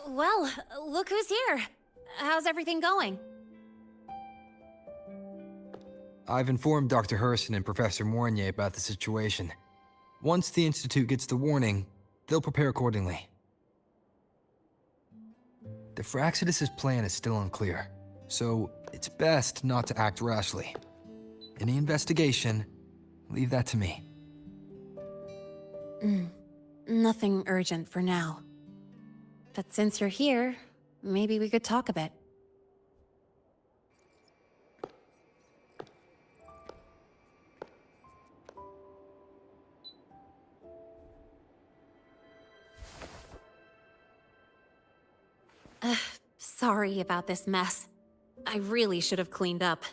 Well, look who's here. How's everything going? I've informed Dr. Hurston and Professor Mornier about the situation. Once the Institute gets the warning, they'll prepare accordingly. The Fraxidus' plan is still unclear, so it's best not to act rashly. Any investigation, leave that to me. Nothing urgent for now. But since you're here, maybe we could talk a bit. Sorry about this mess. I really should have cleaned up.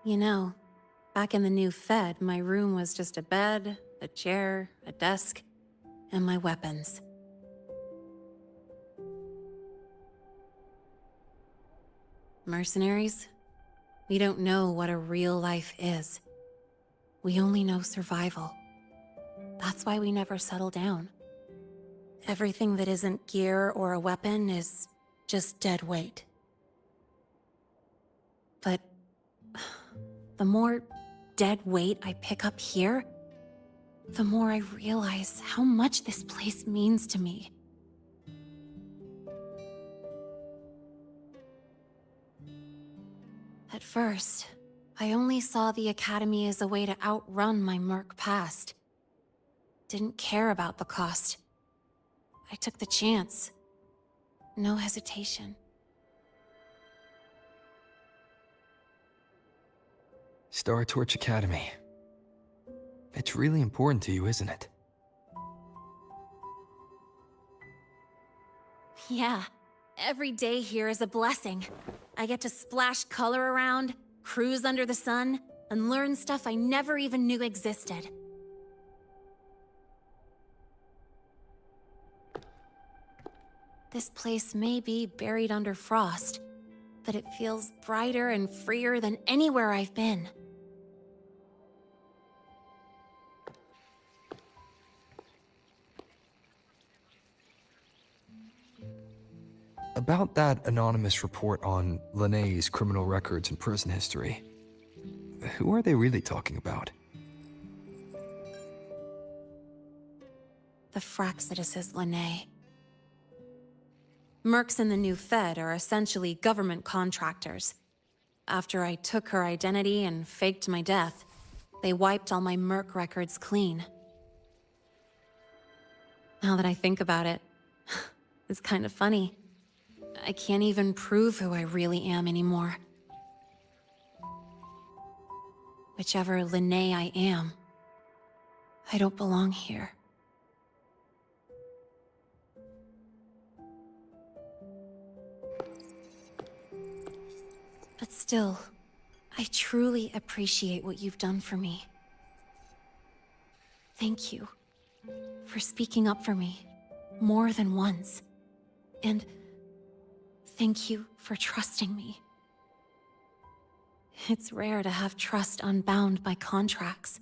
You know, Back in the new Fed, my room was just a bed, a chair, a desk, and my weapons. Mercenaries? We don't know what a real life is. We only know survival. That's why we never settle down. Everything that isn't gear or a weapon is just dead weight. But the more dead weight I pick up here, the more I realize how much this place means to me. At first, I only saw the Academy as a way to outrun my merc past. Didn't care about the cost. I took the chance. No hesitation. Star Torch Academy. It's really important to you, isn't it? Yeah, every day here is a blessing. I get to splash color around, cruise under the sun, and learn stuff I never even knew existed. This place may be buried under frost, but it feels brighter and freer than anywhere I've been. About that anonymous report on Linné's criminal records and prison history, who are they really talking about? The Fraxidus Linné. Mercs in the new Fed are essentially government contractors. After I took her identity and faked my death, they wiped all my merc records clean. Now that I think about it, it's kind of funny. I can't even prove who I really am anymore. Whichever Linné I am, I don't belong here. But still, I truly appreciate what you've done for me. Thank you for speaking up for me more than once. And thank you for trusting me. It's rare to have trust unbound by contracts.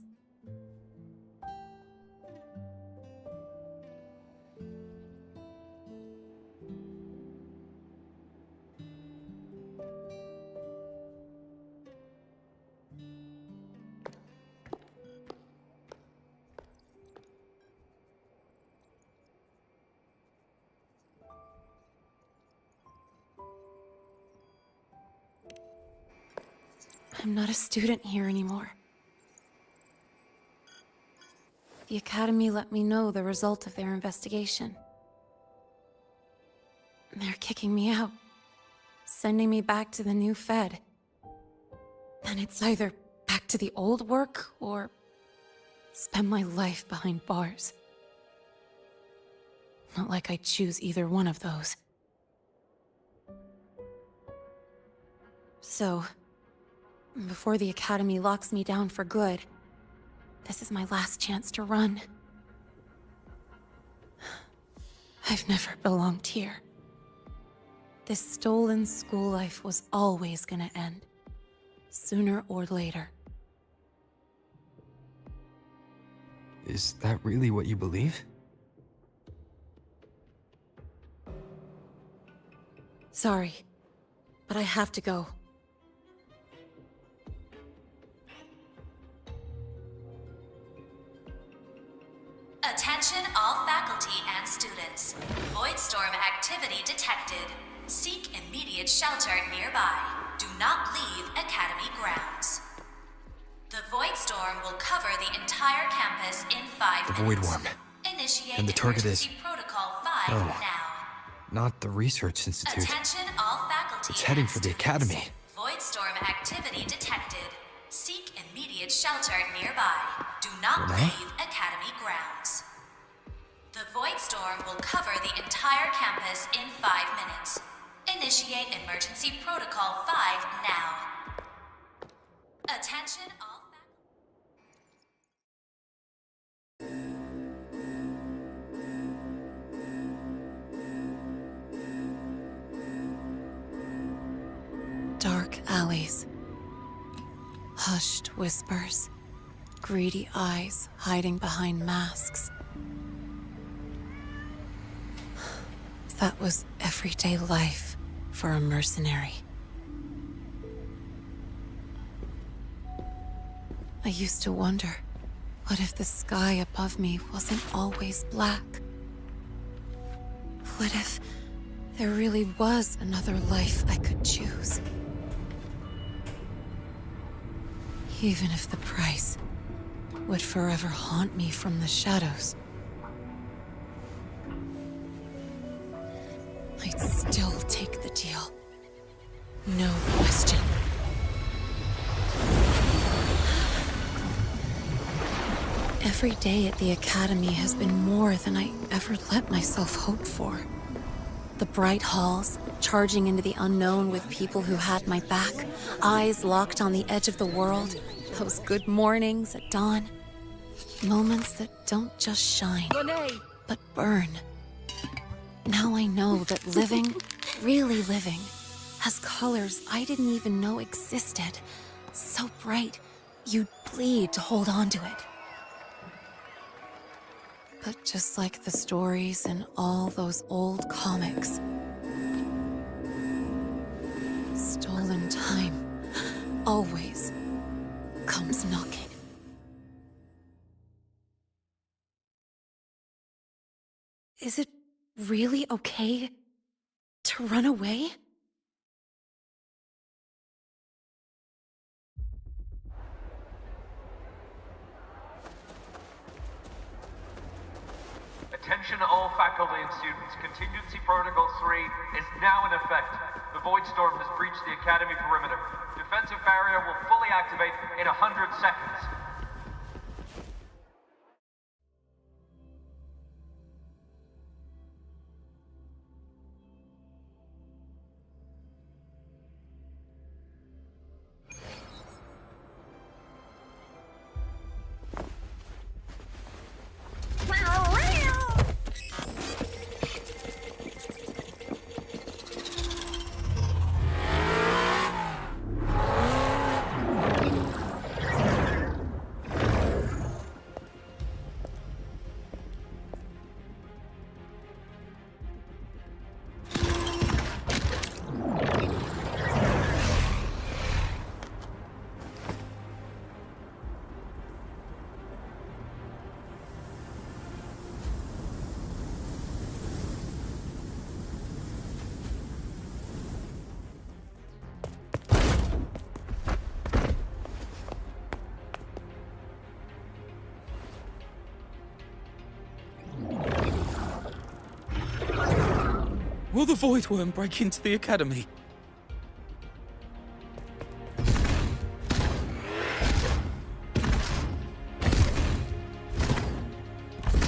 I'm not a student here anymore. The Academy let me know the result of their investigation. They're kicking me out, sending me back to the new Fed. Then it's either back to the old work, or spend my life behind bars. Not like I choose either one of those. So, before the Academy locks me down for good, this is my last chance to run. I've never belonged here. This stolen school life was always gonna end, sooner or later. Is that really what you believe? Sorry, but I have to go. Attention all faculty and students. Voidstorm activity detected. Seek immediate shelter nearby. Do not leave Academy grounds. The Voidstorm will cover the entire campus in 5 The minutes. Void Worm. Initiate And the target is... emergency protocol 5 Oh. now. Not the Research Institute. Attention all faculty It's heading and for the students. Academy. Voidstorm activity detected. Seek immediate shelter nearby. Do not Renee? leave Academy grounds. The Voidstorm will cover the entire campus in 5 minutes. Initiate emergency protocol 5 now. Attention all faculty. Dark alleys. Hushed whispers. Greedy eyes hiding behind masks. That was everyday life for a mercenary. I used to wonder, what if the sky above me wasn't always black? What if there really was another life I could choose? Even if the price would forever haunt me from the shadows, I'd still take the deal. No question. Every day at the Academy has been more than I ever let myself hope for. The bright halls, charging into the unknown with people who had my back, eyes locked on the edge of the world, those good mornings at dawn. Moments that don't just shine, but burn. Now I know that living, really living, has colors I didn't even know existed. So bright, you'd bleed to hold on to it. But just like the stories in all those old comics, stolen time always comes knocking. Is it really okay to run away? Attention all faculty and students. Contingency Protocol 3 is now in effect. The Void Storm has breached the Academy perimeter. Defensive barrier will fully activate in 100 seconds. Will the Void Worm break into the Academy?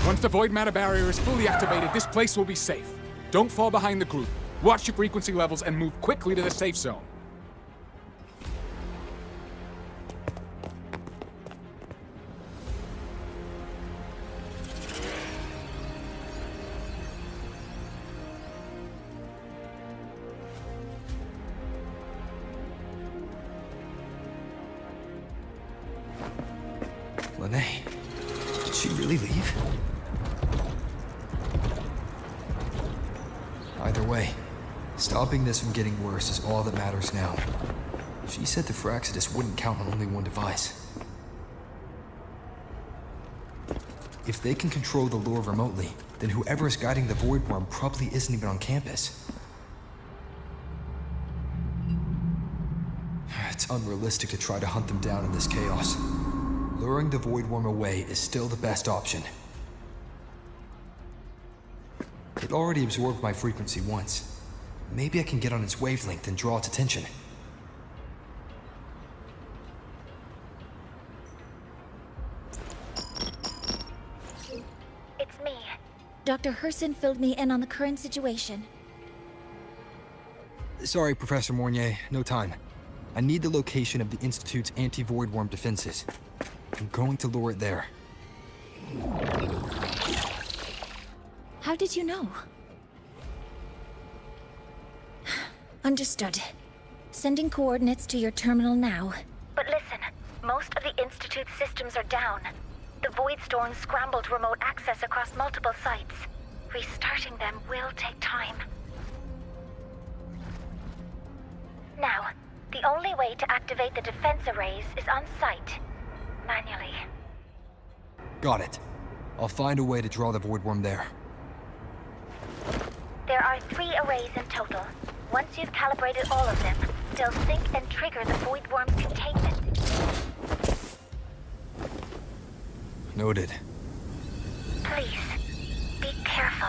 Once the void matter barrier is fully activated, this place will be safe. Don't fall behind the group. Watch your frequency levels and move quickly to the safe zone. Lene, did she really leave? Either way, stopping this from getting worse is all that matters now. She said the Fraxidus wouldn't count on only one device. If they can control the lure remotely, then whoever is guiding the Void Worm probably isn't even on campus. It's unrealistic to try to hunt them down in this chaos. Luring the Void Worm away is still the best option. It already absorbed my frequency once. Maybe I can get on its wavelength and draw its attention. It's me. Dr. Herson filled me in on the current situation. Sorry, Professor Mornier, no time. I need the location of the Institute's anti-Void Worm defenses. I'm going to lure it there. How did you know? Understood. Sending coordinates to your terminal now. But listen, most of the Institute's systems are down. The Void Storm scrambled remote access across multiple sites. Restarting them will take time. Now, the only way to activate the defense arrays is on site, manually. Got it. I'll find a way to draw the Void Worm there. There are 3 arrays in total. Once you've calibrated all of them, they'll sync and trigger the Void Worm's containment. Noted. Please, be careful.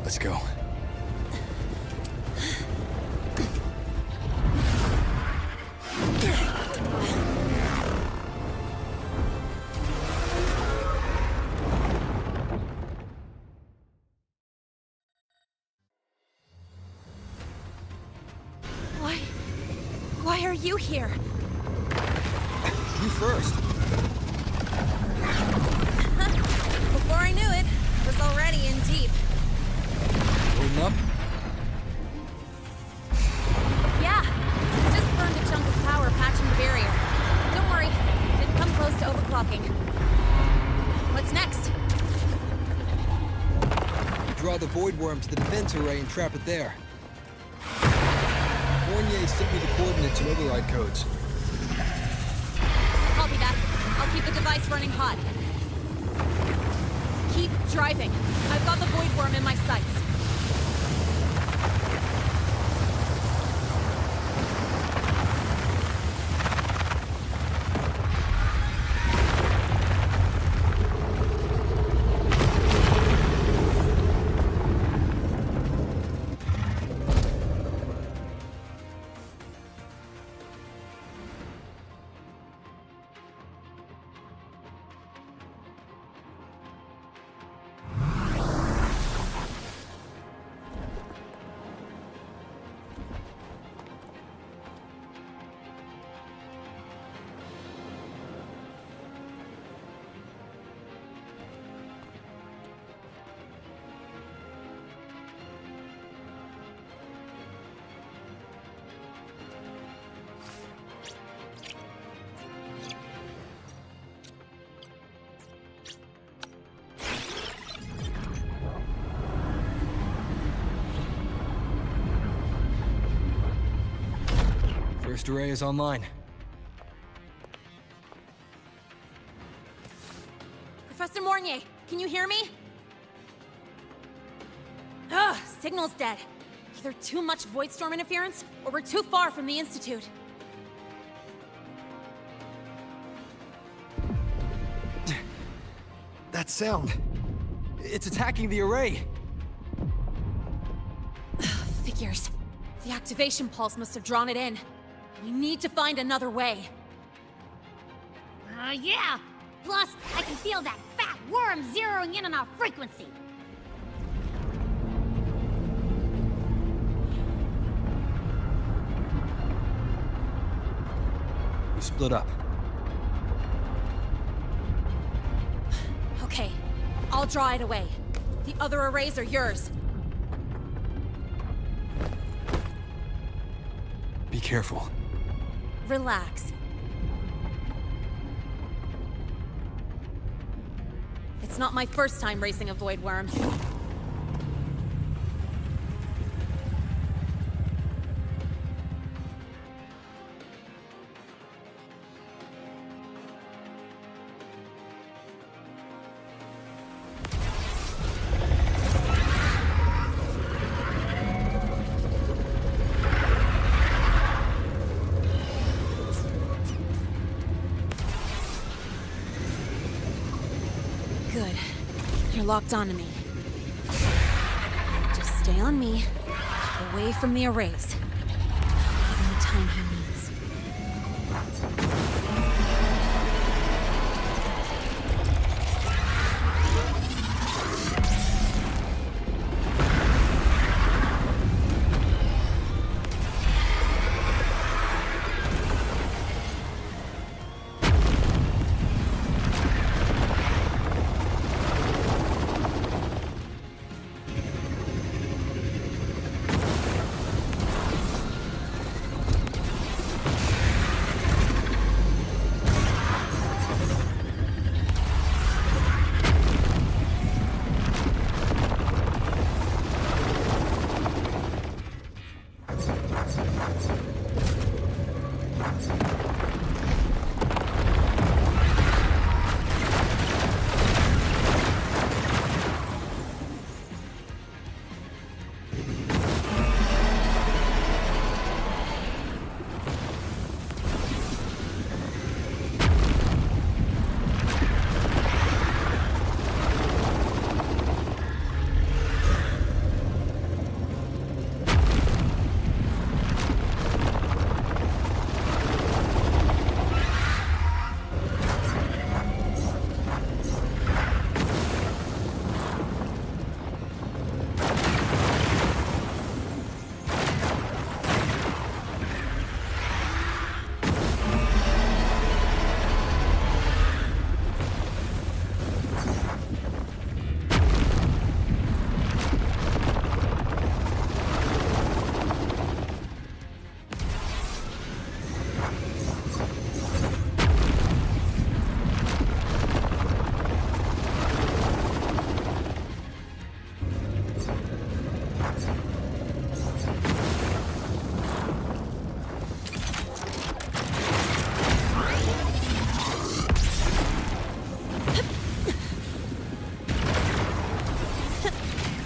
Let's go. Why are you here? You first. Before I knew it, I was already in deep. Loading up? Yeah, just burned a chunk of power patching the barrier. Don't worry, didn't come close to overclocking. What's next? Draw the Void Worm to the defense array and trap it there. Fournier sent me the coordinates and override codes. Copy that. I'll keep the device running hot. Keep driving. I've got the Void Worm in my sights. First array is online. Professor Mornier, can you hear me? Ugh, signal's dead. Either too much Void Storm interference, or we're too far from the Institute. That sound. It's attacking the array. Figures. The activation pulse must have drawn it in. We need to find another way. Yeah! Plus, I can feel that fat worm zeroing in on our frequency. We split up. Okay, I'll draw it away. The other arrays are yours. Be careful. Relax. It's not my first time racing a void worm. Good. You're locked onto me. Just stay on me, away from the arrays. Give him the time he needs.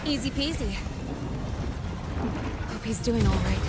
Easy peasy. Hope he's doing all right.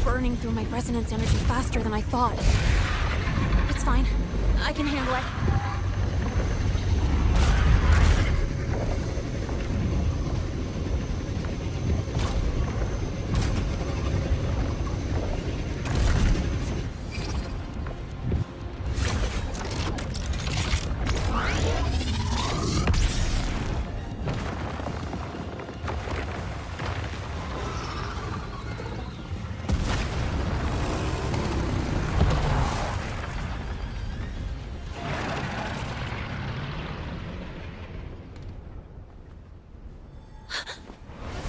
burning through my resonance energy faster than I thought. It's fine. I can handle it.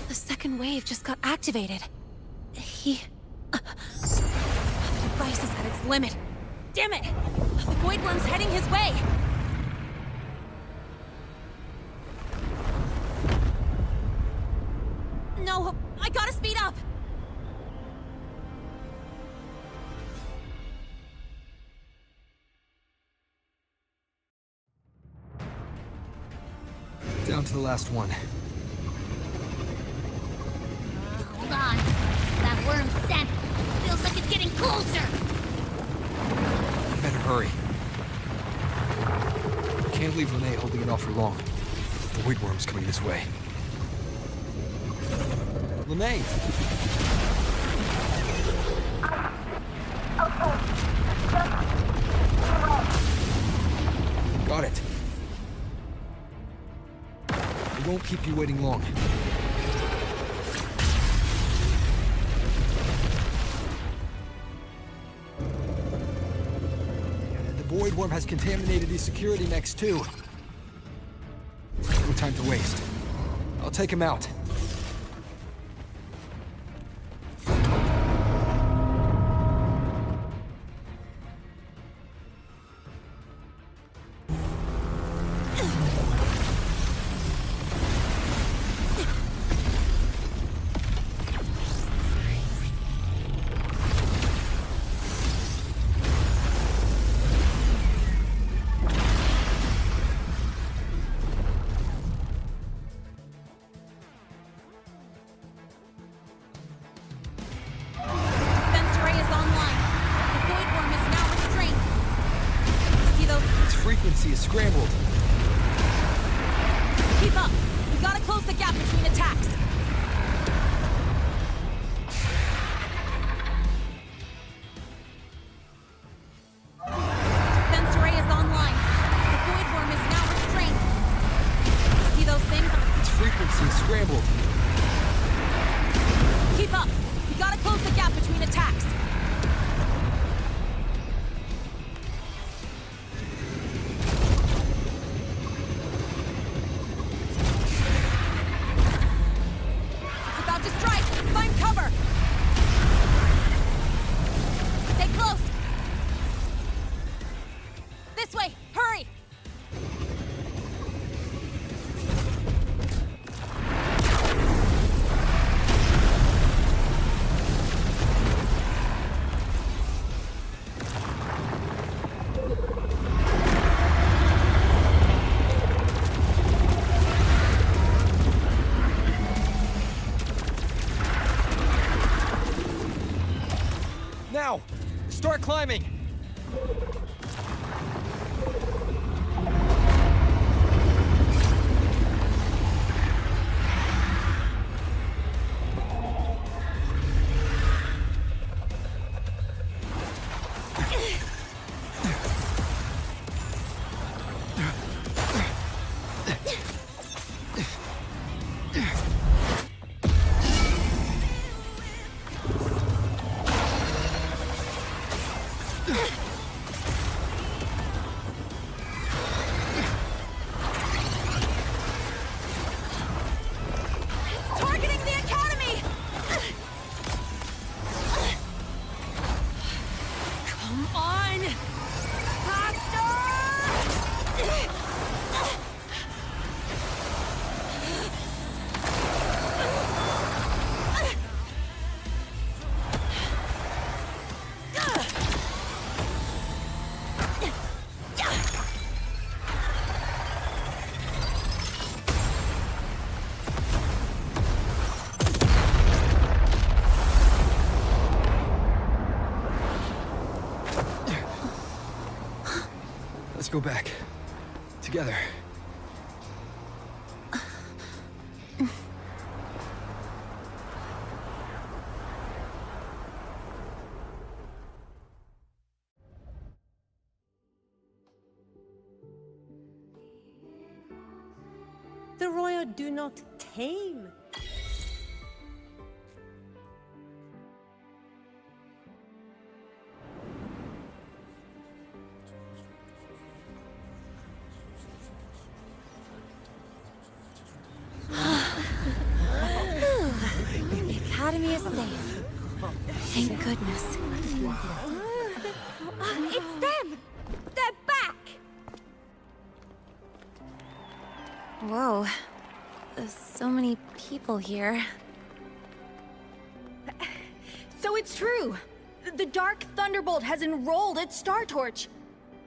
The second wave just got activated. The device is at its limit. Damn it! The Void Worm's heading his way! No, I gotta speed up! Down to the last one. Hold on. That worm's scent feels like it's getting closer. Better hurry. Can't leave Lene holding it off for long. The Void Worm's coming this way. Lene! Got it. It won't keep you waiting long. The Void Worm has contaminated these security mechs too. No time to waste. I'll take him out. Frequency is scrambled. Keep up! We gotta close the gap between attacks! Defense array is online. The Void Worm is now restrained. See those things? Its frequency is scrambled. Keep up! We gotta close the gap between attacks! Now! Start climbing! Let's go back. Together. The royal do not tame. The Academy is safe. Thank goodness. It's them! They're back! Whoa. There's so many people here. So it's true! The Dark Thunderbolt has enrolled at Star Torch!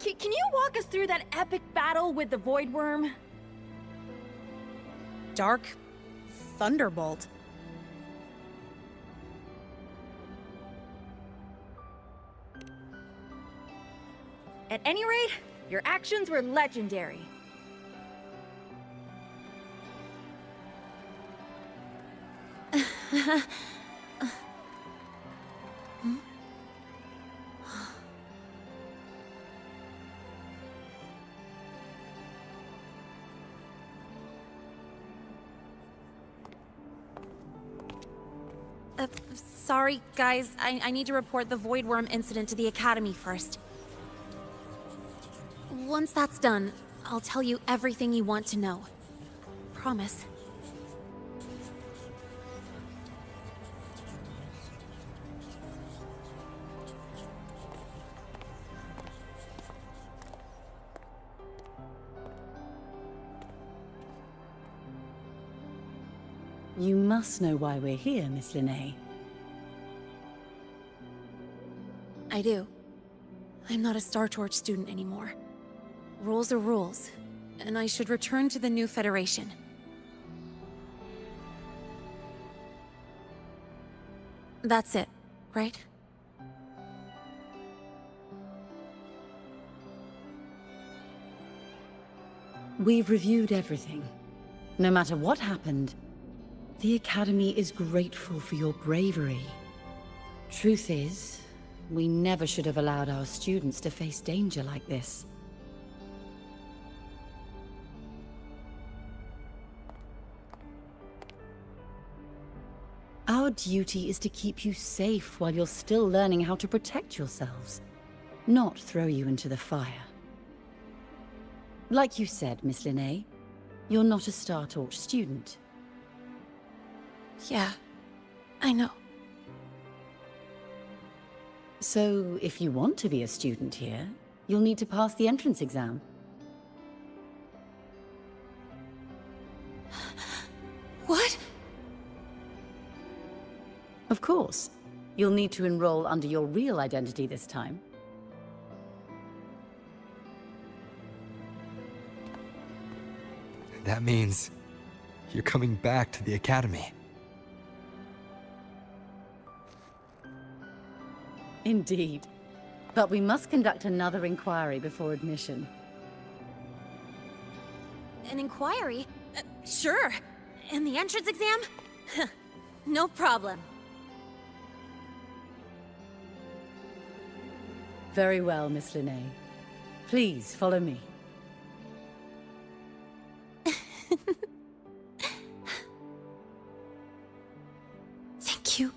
Can you walk us through that epic battle with the Void Worm? Dark Thunderbolt? At any rate, your actions were legendary. Sorry, guys. I need to report the Void Worm incident to the Academy first. Once that's done, I'll tell you everything you want to know. Promise. You must know why we're here, Miss Linnae. I do. I'm not a Star Torch student anymore. Rules are rules, and I should return to the new Federation. That's it, right? We've reviewed everything. No matter what happened, the Academy is grateful for your bravery. Truth is, we never should have allowed our students to face danger like this. Our duty is to keep you safe while you're still learning how to protect yourselves, not throw you into the fire. Like you said, Miss Linnae, you're not a Star Torch student. Yeah, I know. So, if you want to be a student here, you'll need to pass the entrance exam. What? Of course. You'll need to enroll under your real identity this time. That means you're coming back to the Academy. Indeed. But we must conduct another inquiry before admission. An inquiry? Sure. And the entrance exam? No problem. Very well, Miss Linnae. Please, follow me. Thank you.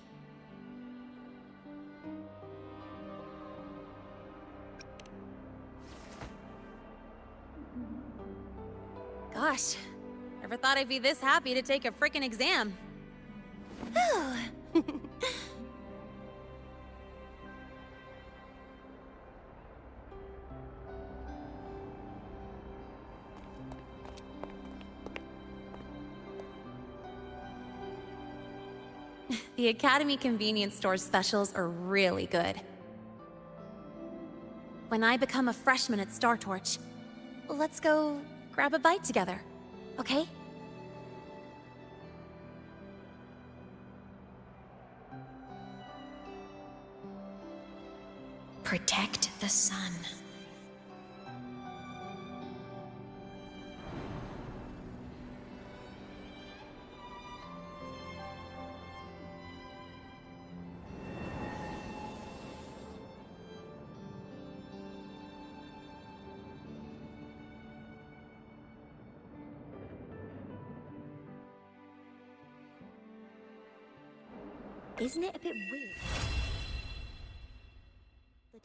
Gosh, never thought I'd be this happy to take a frickin' exam. The Academy convenience store specials are really good. When I become a freshman at Star Torch, let's go grab a bite together, okay? Protect the sun. Isn't it a bit weird?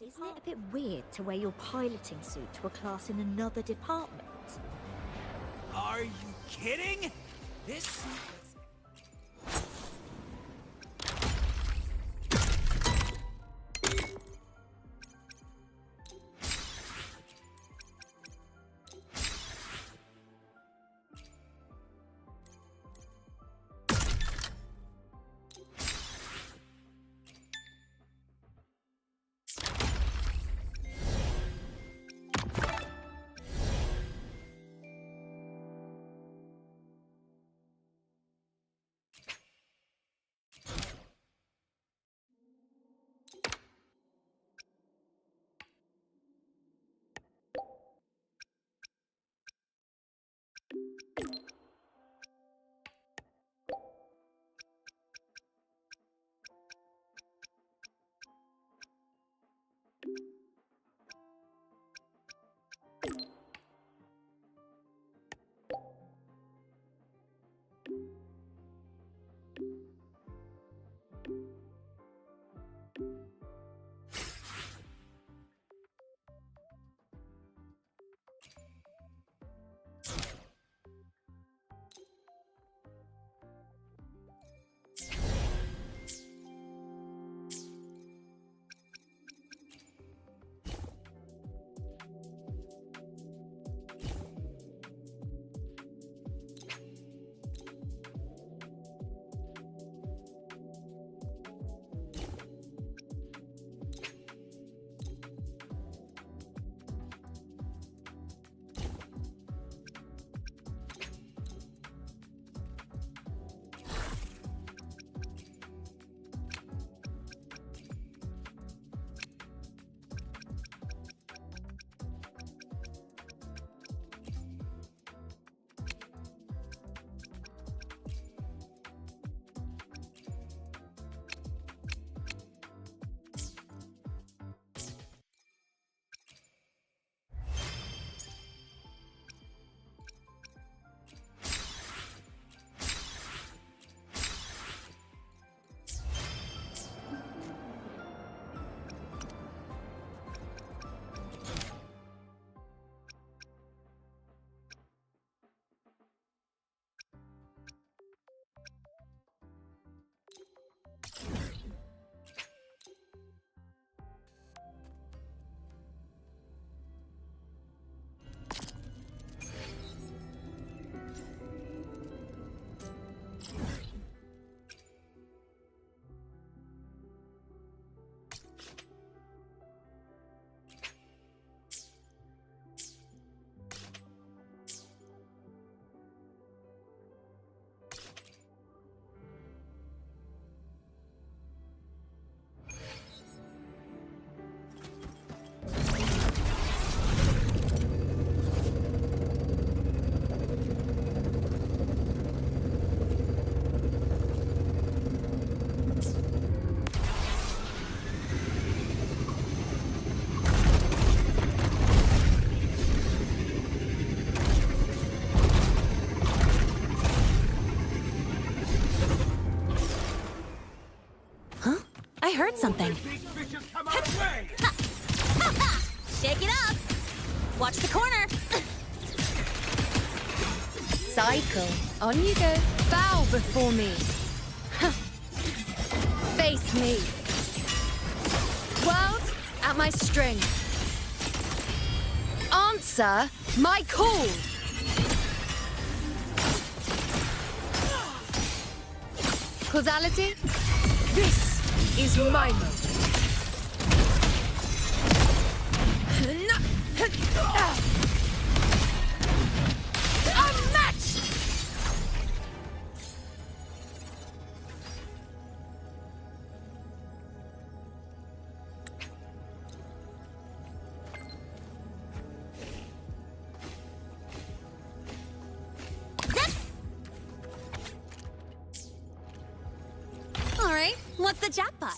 Isn't it a bit weird to wear your piloting suit to a class in another department? Are you kidding? This... I heard something. Shake it up! Watch the corner! Cycle. On you go. Bow before me. Face me. World at my string. Answer my call. Causality? This is my moment. Unmatched! All right, what's the jackpot?